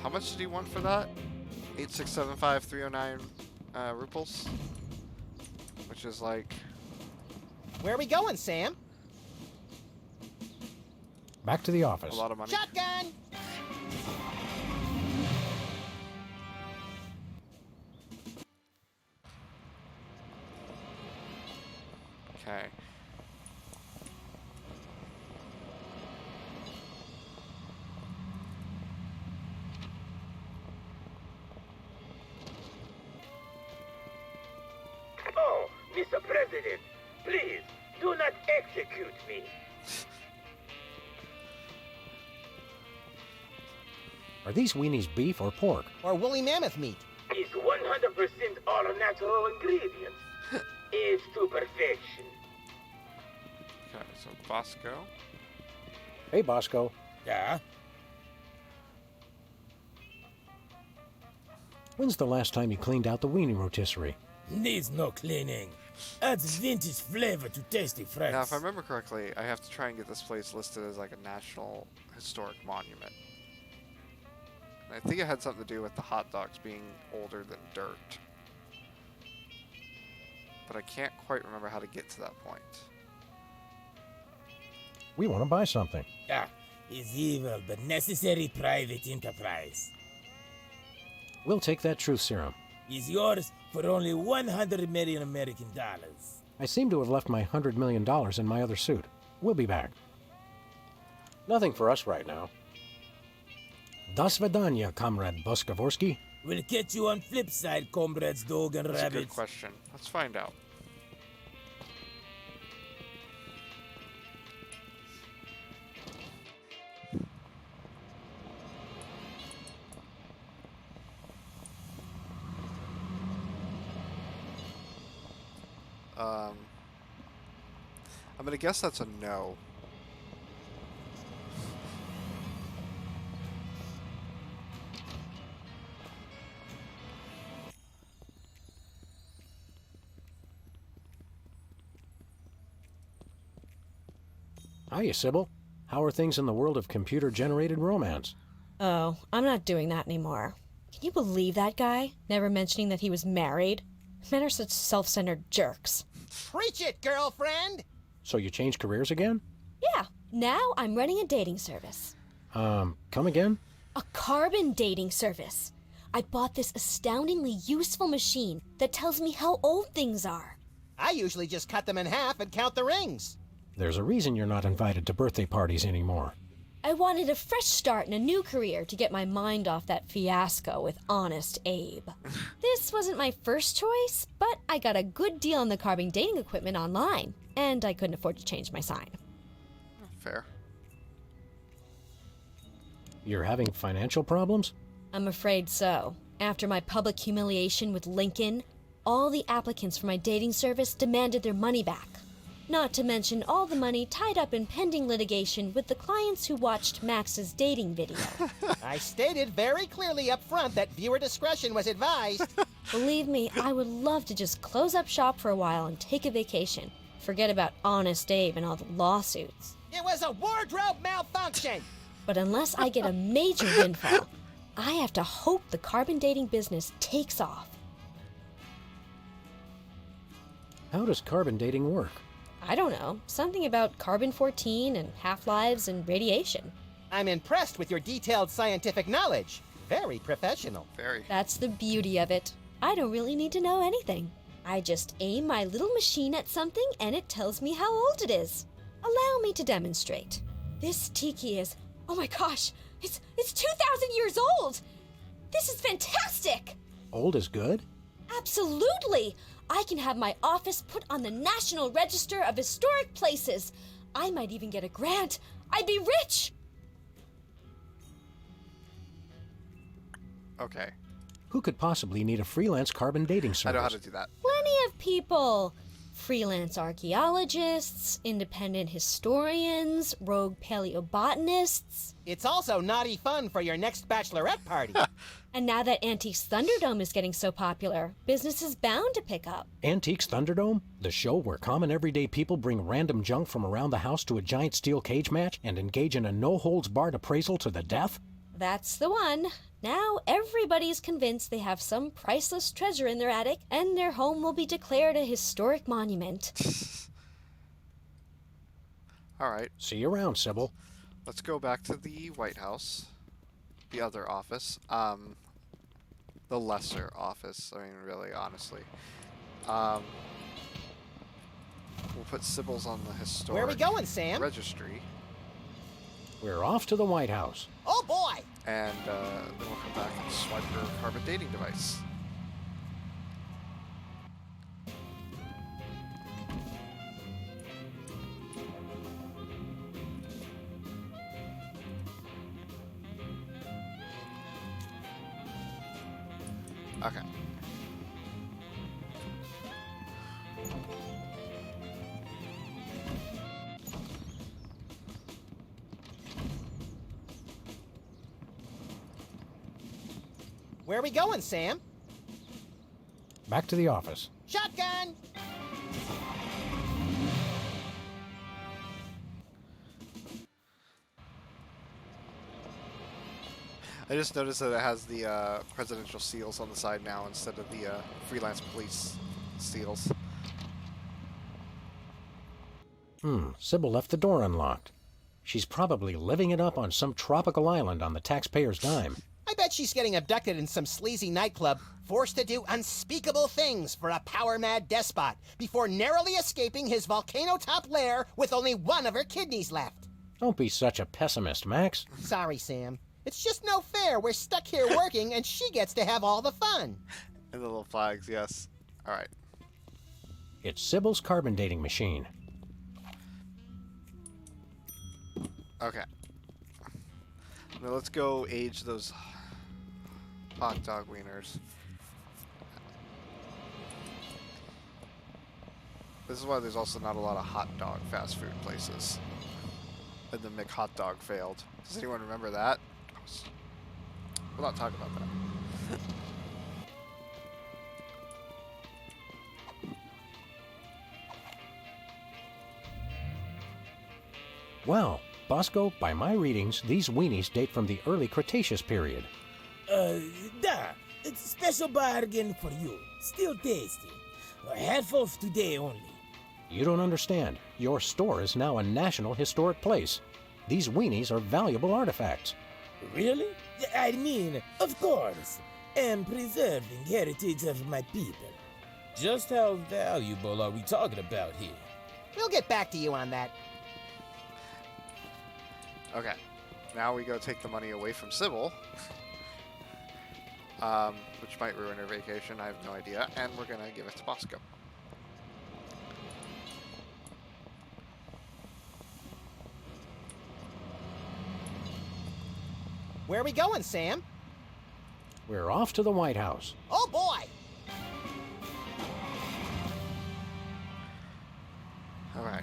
How much did he want for that? 8675309 ruples, which is like. Where are we going, Sam? Back to the office. A lot of money. Shotgun! Okay. Oh, Mr. President, please do not execute me. Are these weenies beef or pork? Or woolly mammoth meat? It's 100% all natural ingredients. It's to perfection. Okay, so Bosco. Hey, Bosco. Yeah? When's the last time you cleaned out the weenie rotisserie? Needs no cleaning. Adds vintage flavor to tasty friends. Now, if I remember correctly, I have to try and get this place listed as like a National Historic Monument. And I think it had something to do with the hot dogs being older than dirt. But I can't quite remember how to get to that point. We want to buy something. Ah, it's evil, but necessary private enterprise. We'll take that truth serum. Is yours for only 100 million American dollars. I seem to have left my $100 million in my other suit. We'll be back. Nothing for us right now. Do svidaniya, Comrade Boskovorsky. We'll catch you on flip side, comrades Dog and That's Rabbit. a good question. Let's find out. I'm gonna guess that's a no. Hiya, Sybil. How are things in the world of computer-generated romance? Oh, I'm not doing that anymore. Can you believe that guy? Never mentioning that he was married? Men are such self-centered jerks. Preach it, girlfriend! So you changed careers again? Yeah, now I'm running a dating service. Come again? A carbon dating service. I bought this astoundingly useful machine that tells me how old things are. I usually just cut them in half and count the rings. There's a reason you're not invited to birthday parties anymore. I I wanted a fresh start and a new career to get my mind off that fiasco with Honest Abe. This wasn't my first choice, but I got a good deal on the carbon dating equipment online, and I couldn't afford to change my sign. Fair. You're having financial problems? I'm afraid so. After my public humiliation with Lincoln, all the applicants for my dating service demanded their money back. Not to mention all the money tied up in pending litigation with the clients who watched Max's dating video. I stated very clearly up front that viewer discretion was advised. Believe me, I would love to just close up shop for a while and take a vacation. Forget about Honest Abe and all the lawsuits. It was a wardrobe malfunction! But unless I get a major windfall, I have to hope the carbon dating business takes off. How does carbon dating work? I don't know. Something about carbon-14 and half-lives and radiation. I'm impressed with your detailed scientific knowledge. Very professional. Very. That's the beauty of it. I don't really need to know anything. I just aim my little machine at something and it tells me how old it is. Allow me to demonstrate. This tiki is, oh my gosh, it's 2,000 years old! This is fantastic! Old is good? Absolutely! I can have my office put on the National Register of Historic Places. I might even get a grant. I'd be rich! Okay. Who could possibly need a freelance carbon dating service? I know how to do that. Plenty of people. Freelance archaeologists, independent historians, rogue paleobotanists. It's also naughty fun for your next bachelorette party. And now that Antiques Thunderdome is getting so popular, business is bound to pick up. Antiques Thunderdome? The show where common everyday people bring random junk from around the house to a giant steel cage match and engage in a no-holds-barred appraisal to the death? That's the one. Now everybody's convinced they have some priceless treasure in their attic, and their home will be declared a historic monument. All right. See you around, Sybil. Let's go back to the White House. The other office. The lesser office. I mean, really, honestly. We'll put Sybil's on the historic Where are we going, Sam? registry. We're off to the White House. Oh, boy! And then we'll come back and swipe her carbon dating device. Okay. Where are we going, Sam? Back to the office. Shotgun! I just noticed that it has the presidential seals on the side now instead of the freelance police seals. Sybil left the door unlocked. She's probably living it up on some tropical island on the taxpayer's dime. I bet she's getting abducted in some sleazy nightclub, forced to do unspeakable things for a power-mad despot before narrowly escaping his volcano-top lair with only one of her kidneys left. Don't be such a pessimist, Max. Sorry, Sam. It's just no fair. We're stuck here working, and she gets to have all the fun. And the little flags, yes. All right. It's Sybil's carbon dating machine. Okay. Now let's go age those hot dog wieners. This is why there's also not a lot of hot dog fast food places. And the McHotdog failed. Does anyone remember that? We'll not talk about that. Wow, Bosco, by my readings, these weenies date from the early Cretaceous period. It's a special bargain for you. Still tasty. A handful for today only. You don't understand. Your store is now a national historic place. These weenies are valuable artifacts. Really? I mean, of course. And preserving heritage of my people. Just how valuable are we talking about here? We'll get back to you on that. Okay. Now we go take the money away from Sybil, which might ruin her vacation, I have no idea, and we're going to give it to Bosco. Where are we going, Sam? We're off to the White House. Oh, boy! All right.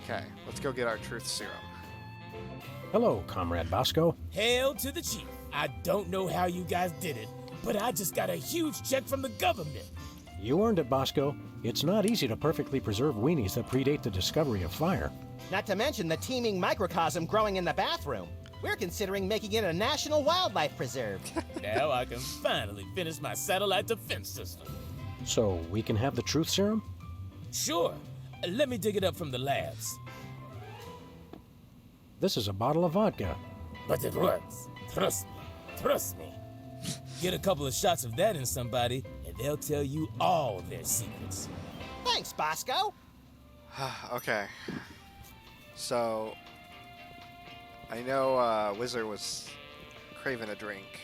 Okay, let's go get our truth serum. Hello, Comrade Bosco. Hail to the chief. I don't know how you guys did it, but I just got a huge check from the government. You earned it, Bosco. It's not easy to perfectly preserve weenies that predate the discovery of fire. Not to mention the teeming microcosm growing in the bathroom. We're considering making it a national wildlife preserve. Now I can finally finish my satellite defense system. So we can have the truth serum? Sure. Let me dig it up from the labs. This is a bottle of vodka. But it works. Trust me. Trust me. Get a couple of shots of that in somebody, and they'll tell you all their secrets. Thanks, Bosco. Okay. So, I know Whizzer was craving a drink.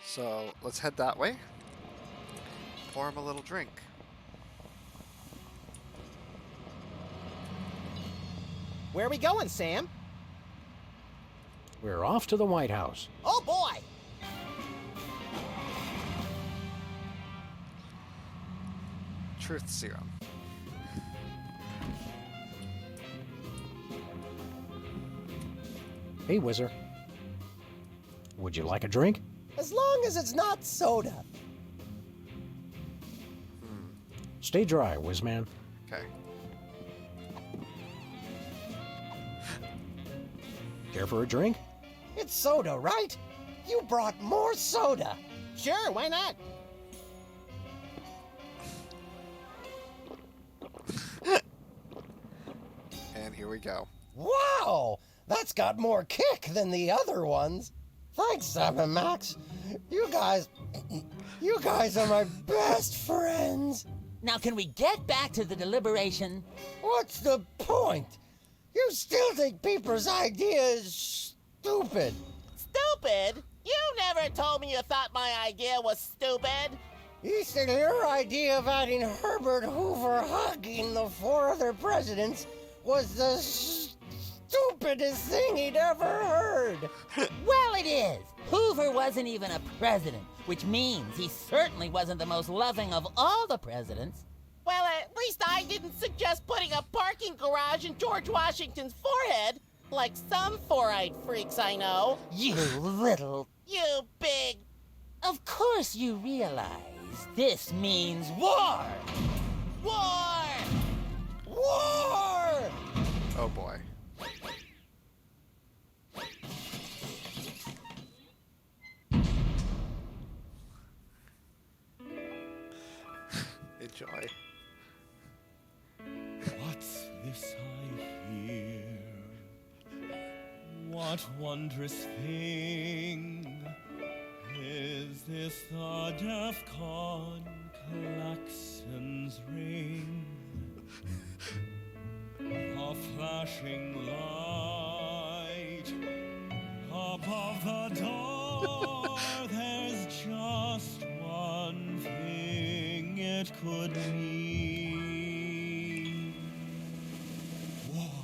So, let's head that way. Pour him a little drink. Where are we going, Sam? We're off to the White House. Oh, boy! Truth serum. Hey, Whizzer. Would you like a drink? As long as it's not soda. Stay dry, Whizman. Okay. Care for a drink? It's soda, right? You brought more soda. Sure, why not? And here we go. Wow! That's got more kick than the other ones. Thanks, Sam and Max. You guys are my best friends. Now, can we get back to the deliberation? What's the point? You still think Peeper's idea is stupid. Stupid? You never told me you thought my idea was stupid. You said your idea of adding Herbert Hoover hugging the four other presidents was the stupidest thing he'd ever heard. Well, it is. Hoover wasn't even a president, which means he certainly wasn't the most loving of all the presidents. Well, at least I didn't suggest putting a parking garage in George Washington's forehead, like some four-eyed freaks I know. You little... You big... Of course you realize this means war! War! War! Oh boy. Enjoy. What's this I hear? What wondrous thing is this? The DEFCON klaxon's ring, a flashing light above the door. There's just one thing it could mean. War.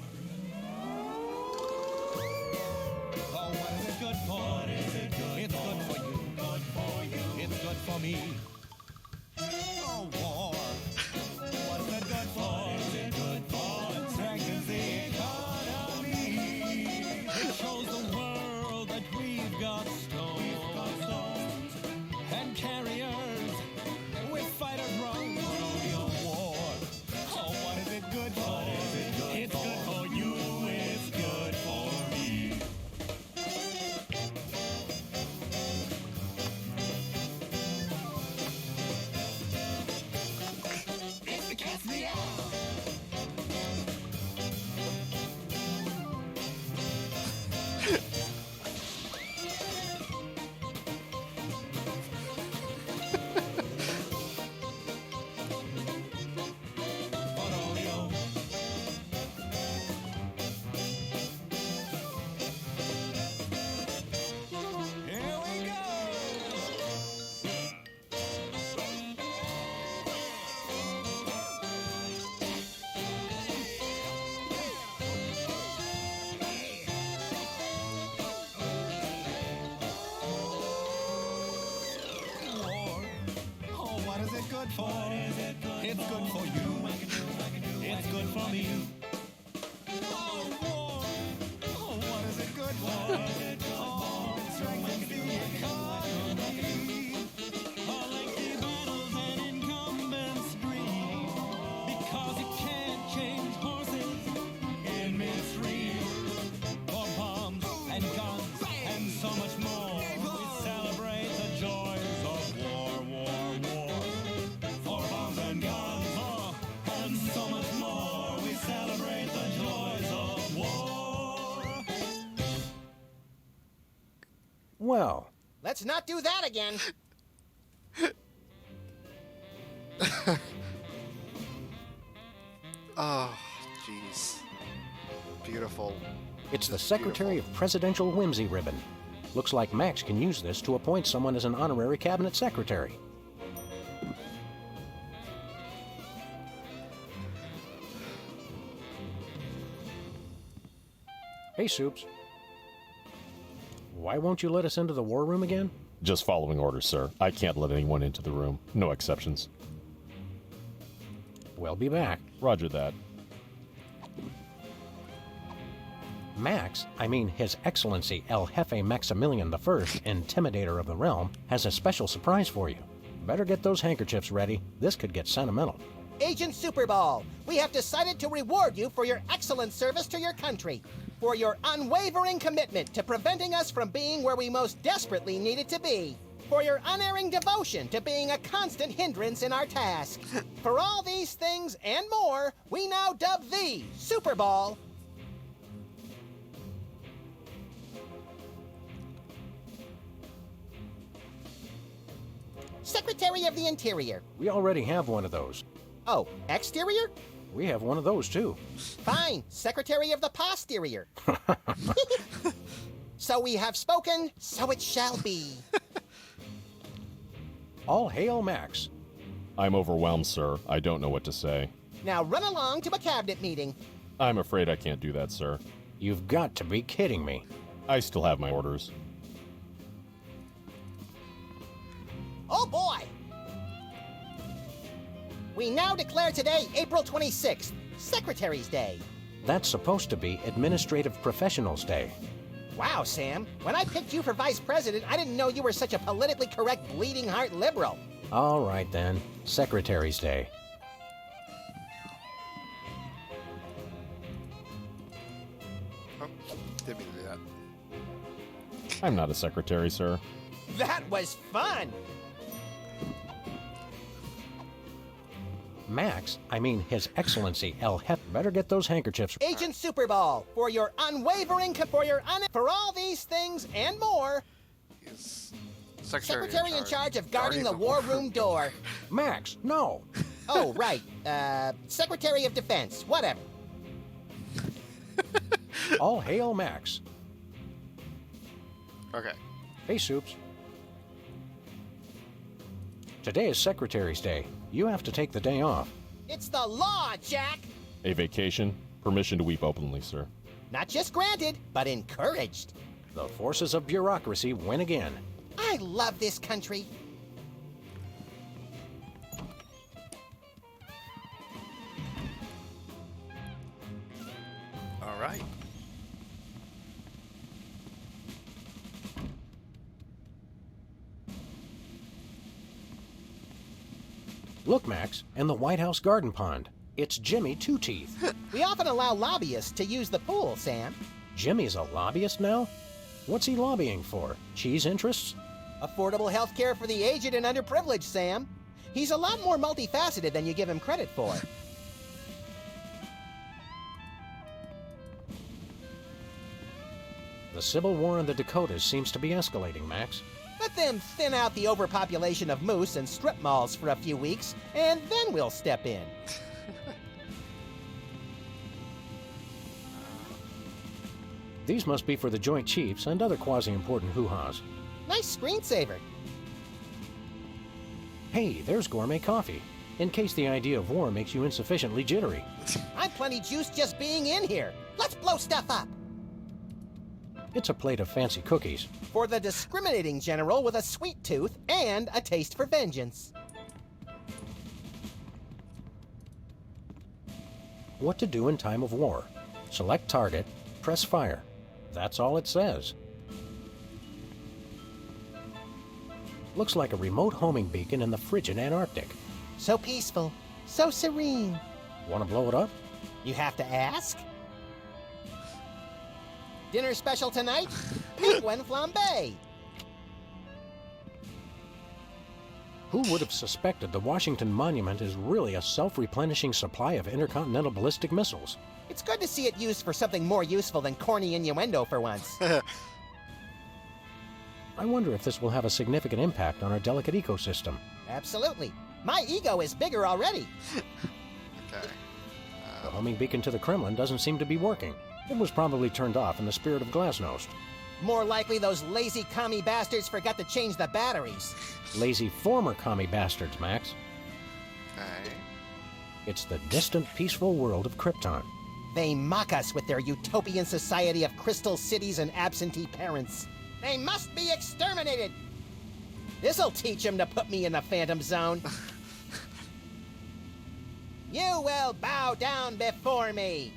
Oh, what is it good for? What is it good It's for? Good for you. Good for you. It's good for me. Oh, war. What's it good for? What is it good for? It strengthens the economy. It shows the world that we've got stones and carriers with fighter drones. Colonial war. Oh, what is it good for? What is it good it's for? Good for you. It's good for me. good for? It's good for you. It's good for me. Oh, war. Oh, what is it good for? Oh, it strengthens the economy. All lengthy battles and incumbents breed. Because you can't change horses in midstream. For bombs and guns and so much more. We celebrate the joys of war, war, war. For bombs and guns, and so much more. We celebrate the joys of war. Well, Let's not do that again. Oh, jeez. Beautiful. it's the Secretary of Presidential Whimsy ribbon. Looks like Max can use this to appoint someone as an honorary cabinet secretary. Hey, Soups. Why won't you let us into the war room again? Just following orders, sir. I can't let anyone into the room. No exceptions. We'll be back. Roger that. Max, I mean His Excellency El Jefe Maximilian I, Intimidator of the Realm, has a special surprise for you. Better get those handkerchiefs ready. This could get sentimental. Agent Superball, we have decided to reward you for your excellent service to your country, for your unwavering commitment to preventing us from being where we most desperately needed to be, for your unerring devotion to being a constant hindrance in our task. For all these things and more, we now dub thee Superball. Secretary of the Interior. We already have one of those. Oh, exterior? We have one of those, too. Fine, Secretary of the Posterior. So we have spoken, so it shall be. All hail Max. I'm overwhelmed, sir. I don't know what to say. Now run along to a cabinet meeting. I'm afraid I can't do that, sir. You've got to be kidding me. I still have my orders. Oh boy! We now declare today, April 26th, Secretary's Day. That's supposed to be Administrative Professionals Day. Wow, Sam. When I picked you for vice president, I didn't know you were such a politically correct bleeding heart liberal. All right, then. Secretary's Day. Oh, didn't mean to do that. I'm not a secretary, sir. That was fun! Max, I mean His Excellency El Jefe. Better get those handkerchiefs. Agent Superball, for your unwavering, for all these things and more, He's Secretary in charge of guarding the war room door. Max, no. Oh, right. Secretary of Defense, whatever. All hail Max. Okay. Hey, Soups. Today is Secretary's Day. You have to take the day off. It's the law, Jack! A vacation? Permission to weep openly, sir. Not just granted, but encouraged. The forces of bureaucracy win again. I love this country. All right. Look, Max, in the White House garden pond. It's Jimmy Two Teeth. We often allow lobbyists to use the pool, Sam. Jimmy's a lobbyist now? What's he lobbying for? Cheese interests? Affordable health care for the aged and underprivileged, Sam. He's a lot more multifaceted than you give him credit for. The Civil War in the Dakotas seems to be escalating, Max. Let them thin out the overpopulation of moose and strip malls for a few weeks, and then we'll step in. These must be for the Joint Chiefs and other quasi-important hoo-has. Nice screensaver. Hey, there's gourmet coffee. In case the idea of war makes you insufficiently jittery. I'm plenty juiced just being in here. Let's blow stuff up. It's a plate of fancy cookies. For the discriminating general with a sweet tooth and a taste for vengeance. what to do in time of war. Select target, press fire. That's all it says. Looks like a remote homing beacon in the frigid Antarctic. So peaceful, so serene. Want to blow it up? You have to ask? Dinner special tonight? Penguin flambe. Who would have suspected the Washington Monument is really a self-replenishing supply of intercontinental ballistic missiles? It's good to see it used for something more useful than corny innuendo for once. I wonder if this will have a significant impact on our delicate ecosystem. Absolutely. My ego is bigger already. Okay. The homing beacon to the Kremlin doesn't seem to be working. It was probably turned off in the spirit of Glasnost. More likely those lazy commie bastards forgot to change the batteries. Lazy former commie bastards, Max. Okay. It's the distant, peaceful world of Krypton. They mock us with their utopian society of crystal cities and absentee parents. They must be exterminated! This'll teach them to put me in the Phantom Zone. You will bow down before me!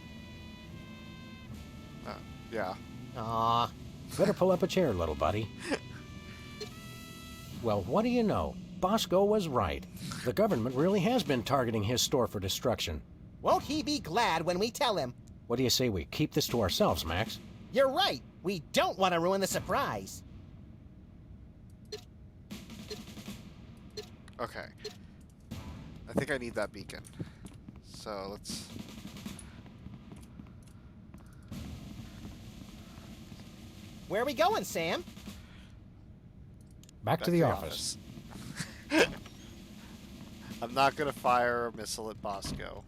Yeah. Aw. Better pull up a chair, little buddy. Well, what do you know? Bosco was right. The government really has been targeting his store for destruction. Won't he be glad when we tell him? What do you say we keep this to ourselves, Max? You're right. We don't want to ruin the surprise. Okay. I think I need that beacon. So let's... Where are we going, Sam? Back to the office. I'm not gonna fire a missile at Bosco.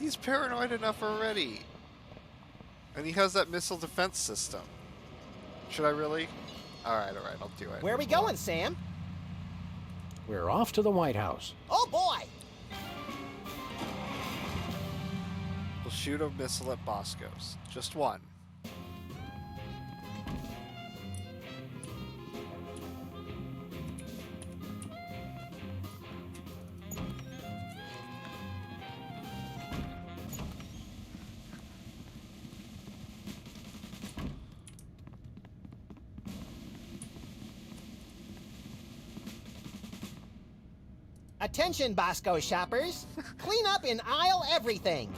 He's paranoid enough already. And he has that missile defense system. Should I really? Alright, I'll do it. Where are we going, Sam? We're off to the White House. Oh boy! We'll shoot a missile at Bosco's. Just one. Attention, Bosco shoppers. Clean up in aisle everything.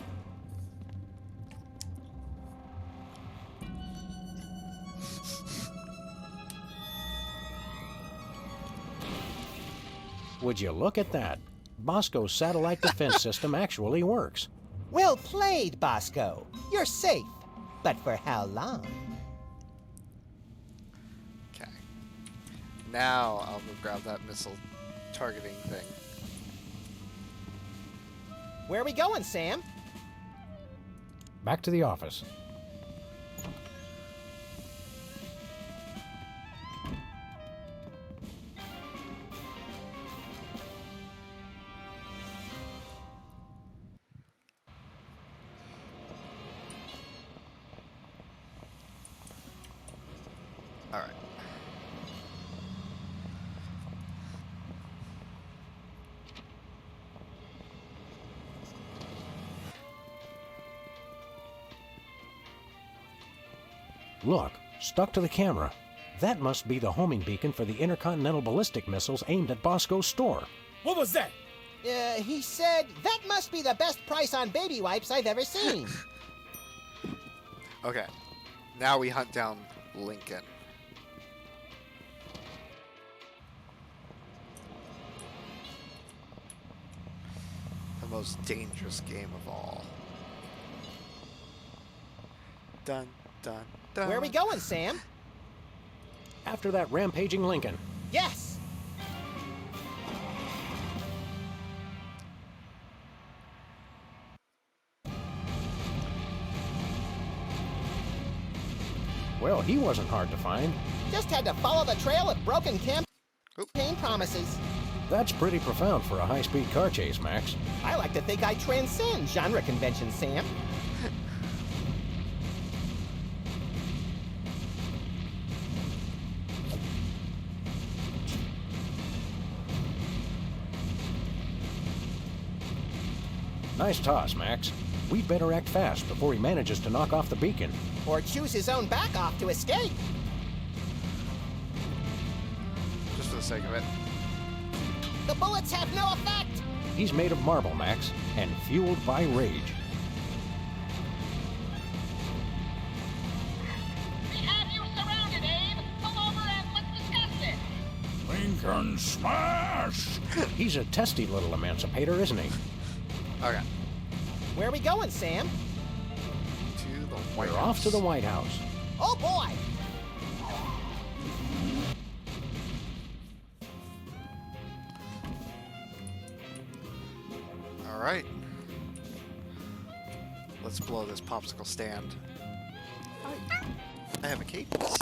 Would you look at that? Bosco's satellite defense system actually works. Well played, Bosco. You're safe. But for how long? Okay. Now I'll go grab that missile targeting thing. Where are we going, Sam? Back to the office. All right. Look, stuck to the camera. That must be the homing beacon for the intercontinental ballistic missiles aimed at Bosco's store. What was that? He said, that must be the best price on baby wipes I've ever seen. Okay. Now we hunt down Lincoln. The most dangerous game of all. Dun, dun, dun. Where are we going, Sam? After that rampaging Lincoln. Yes! Well, he wasn't hard to find. Just had to follow the trail of broken campaign promises. That's pretty profound for a high-speed car chase, Max. I like to think I transcend genre conventions, Sam. Nice toss, Max. We'd better act fast before he manages to knock off the beacon. Or choose his own back off to escape. Just for the sake of it. The bullets have no effect! He's made of marble, Max, and fueled by rage. We have you surrounded, Abe! Come over and let's discuss it! Lincoln smash! He's a testy little emancipator, isn't he? Okay. Where are we going, Sam? To the We're White House. off to the White House. Oh boy! All right. Let's blow this popsicle stand. I have a Cadence.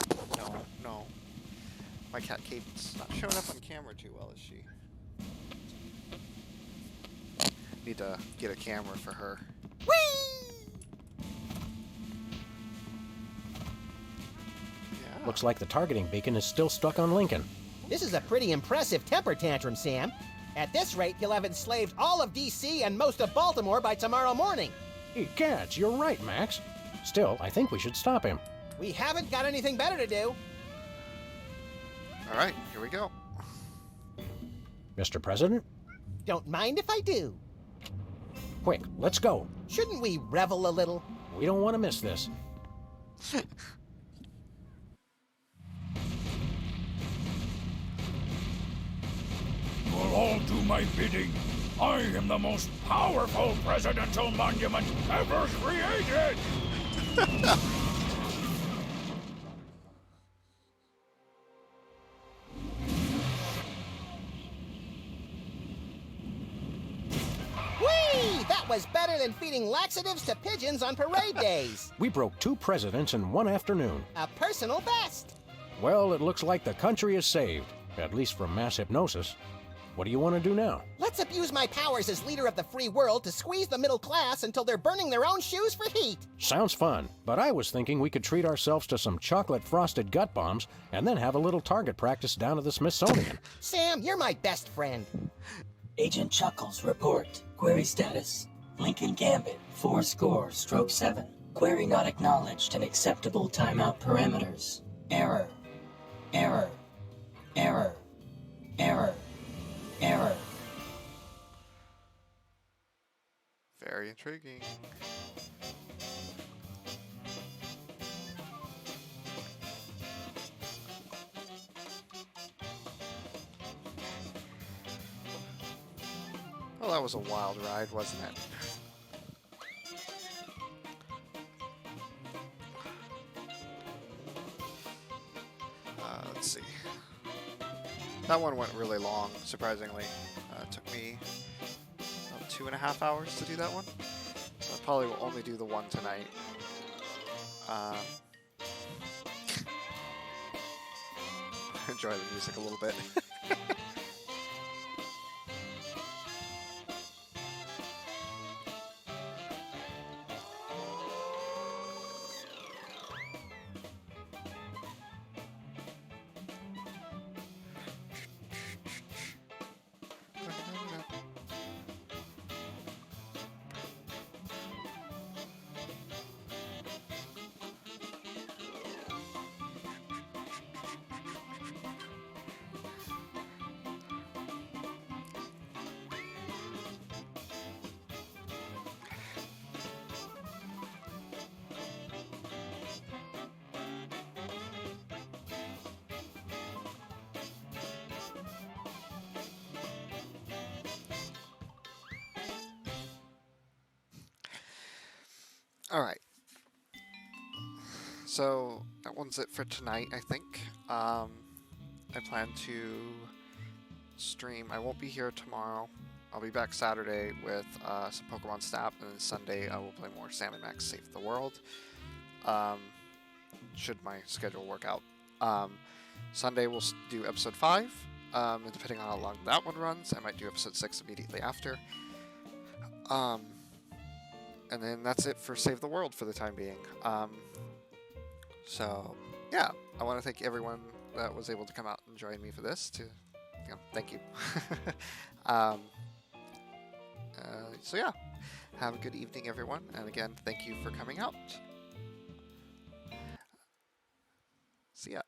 No. My cat Cadence not showing up on camera too well, is she? Need to get a camera for her. Yeah. Looks like the targeting beacon is still stuck on Lincoln. This is a pretty impressive temper tantrum, Sam. At this rate, he'll have enslaved all of D.C. and most of Baltimore by tomorrow morning. Hey, cats, you're right, Max. Still, I think we should stop him. We haven't got anything better to do. All right, here we go. Mr. President? Don't mind if I do. Quick, let's go. Shouldn't we revel a little? We don't want to miss this. You'll all do my bidding. I am the most powerful presidential monument ever created! Whee! That was better than feeding laxatives to pigeons on parade days. We broke 2 presidents in one afternoon. A personal best. Well, it looks like the country is saved, at least from mass hypnosis. What do you want to do now? Let's abuse my powers as leader of the free world to squeeze the middle class until they're burning their own shoes for heat. Sounds fun, but I was thinking we could treat ourselves to some chocolate-frosted gut bombs and then have a little target practice down at the Smithsonian. Sam, you're my best friend. Agent Chuckles, report. Query status. Lincoln Gambit, 4-7. Query not acknowledged and acceptable timeout parameters. Error. Error. Error. Error. Error. Very intriguing. Well, that was a wild ride, wasn't it? Let's see. That one went really long, surprisingly. It took me about 2.5 hours to do that one. So I probably will only do the one tonight. Enjoy the music a little bit. Alright. So, that one's it for tonight, I think. I plan to stream. I won't be here tomorrow. I'll be back Saturday with some Pokemon Snap, and then Sunday I will play more Sam and Max Save the World. Should my schedule work out. Sunday we'll do episode 5, and depending on how long that one runs, I might do episode 6 immediately after. And then that's it for Save the World for the time being. So, yeah, I want to thank everyone that was able to come out and join me for this. Thank you. So, yeah, Have a good evening, everyone. And again, thank you for coming out. See ya.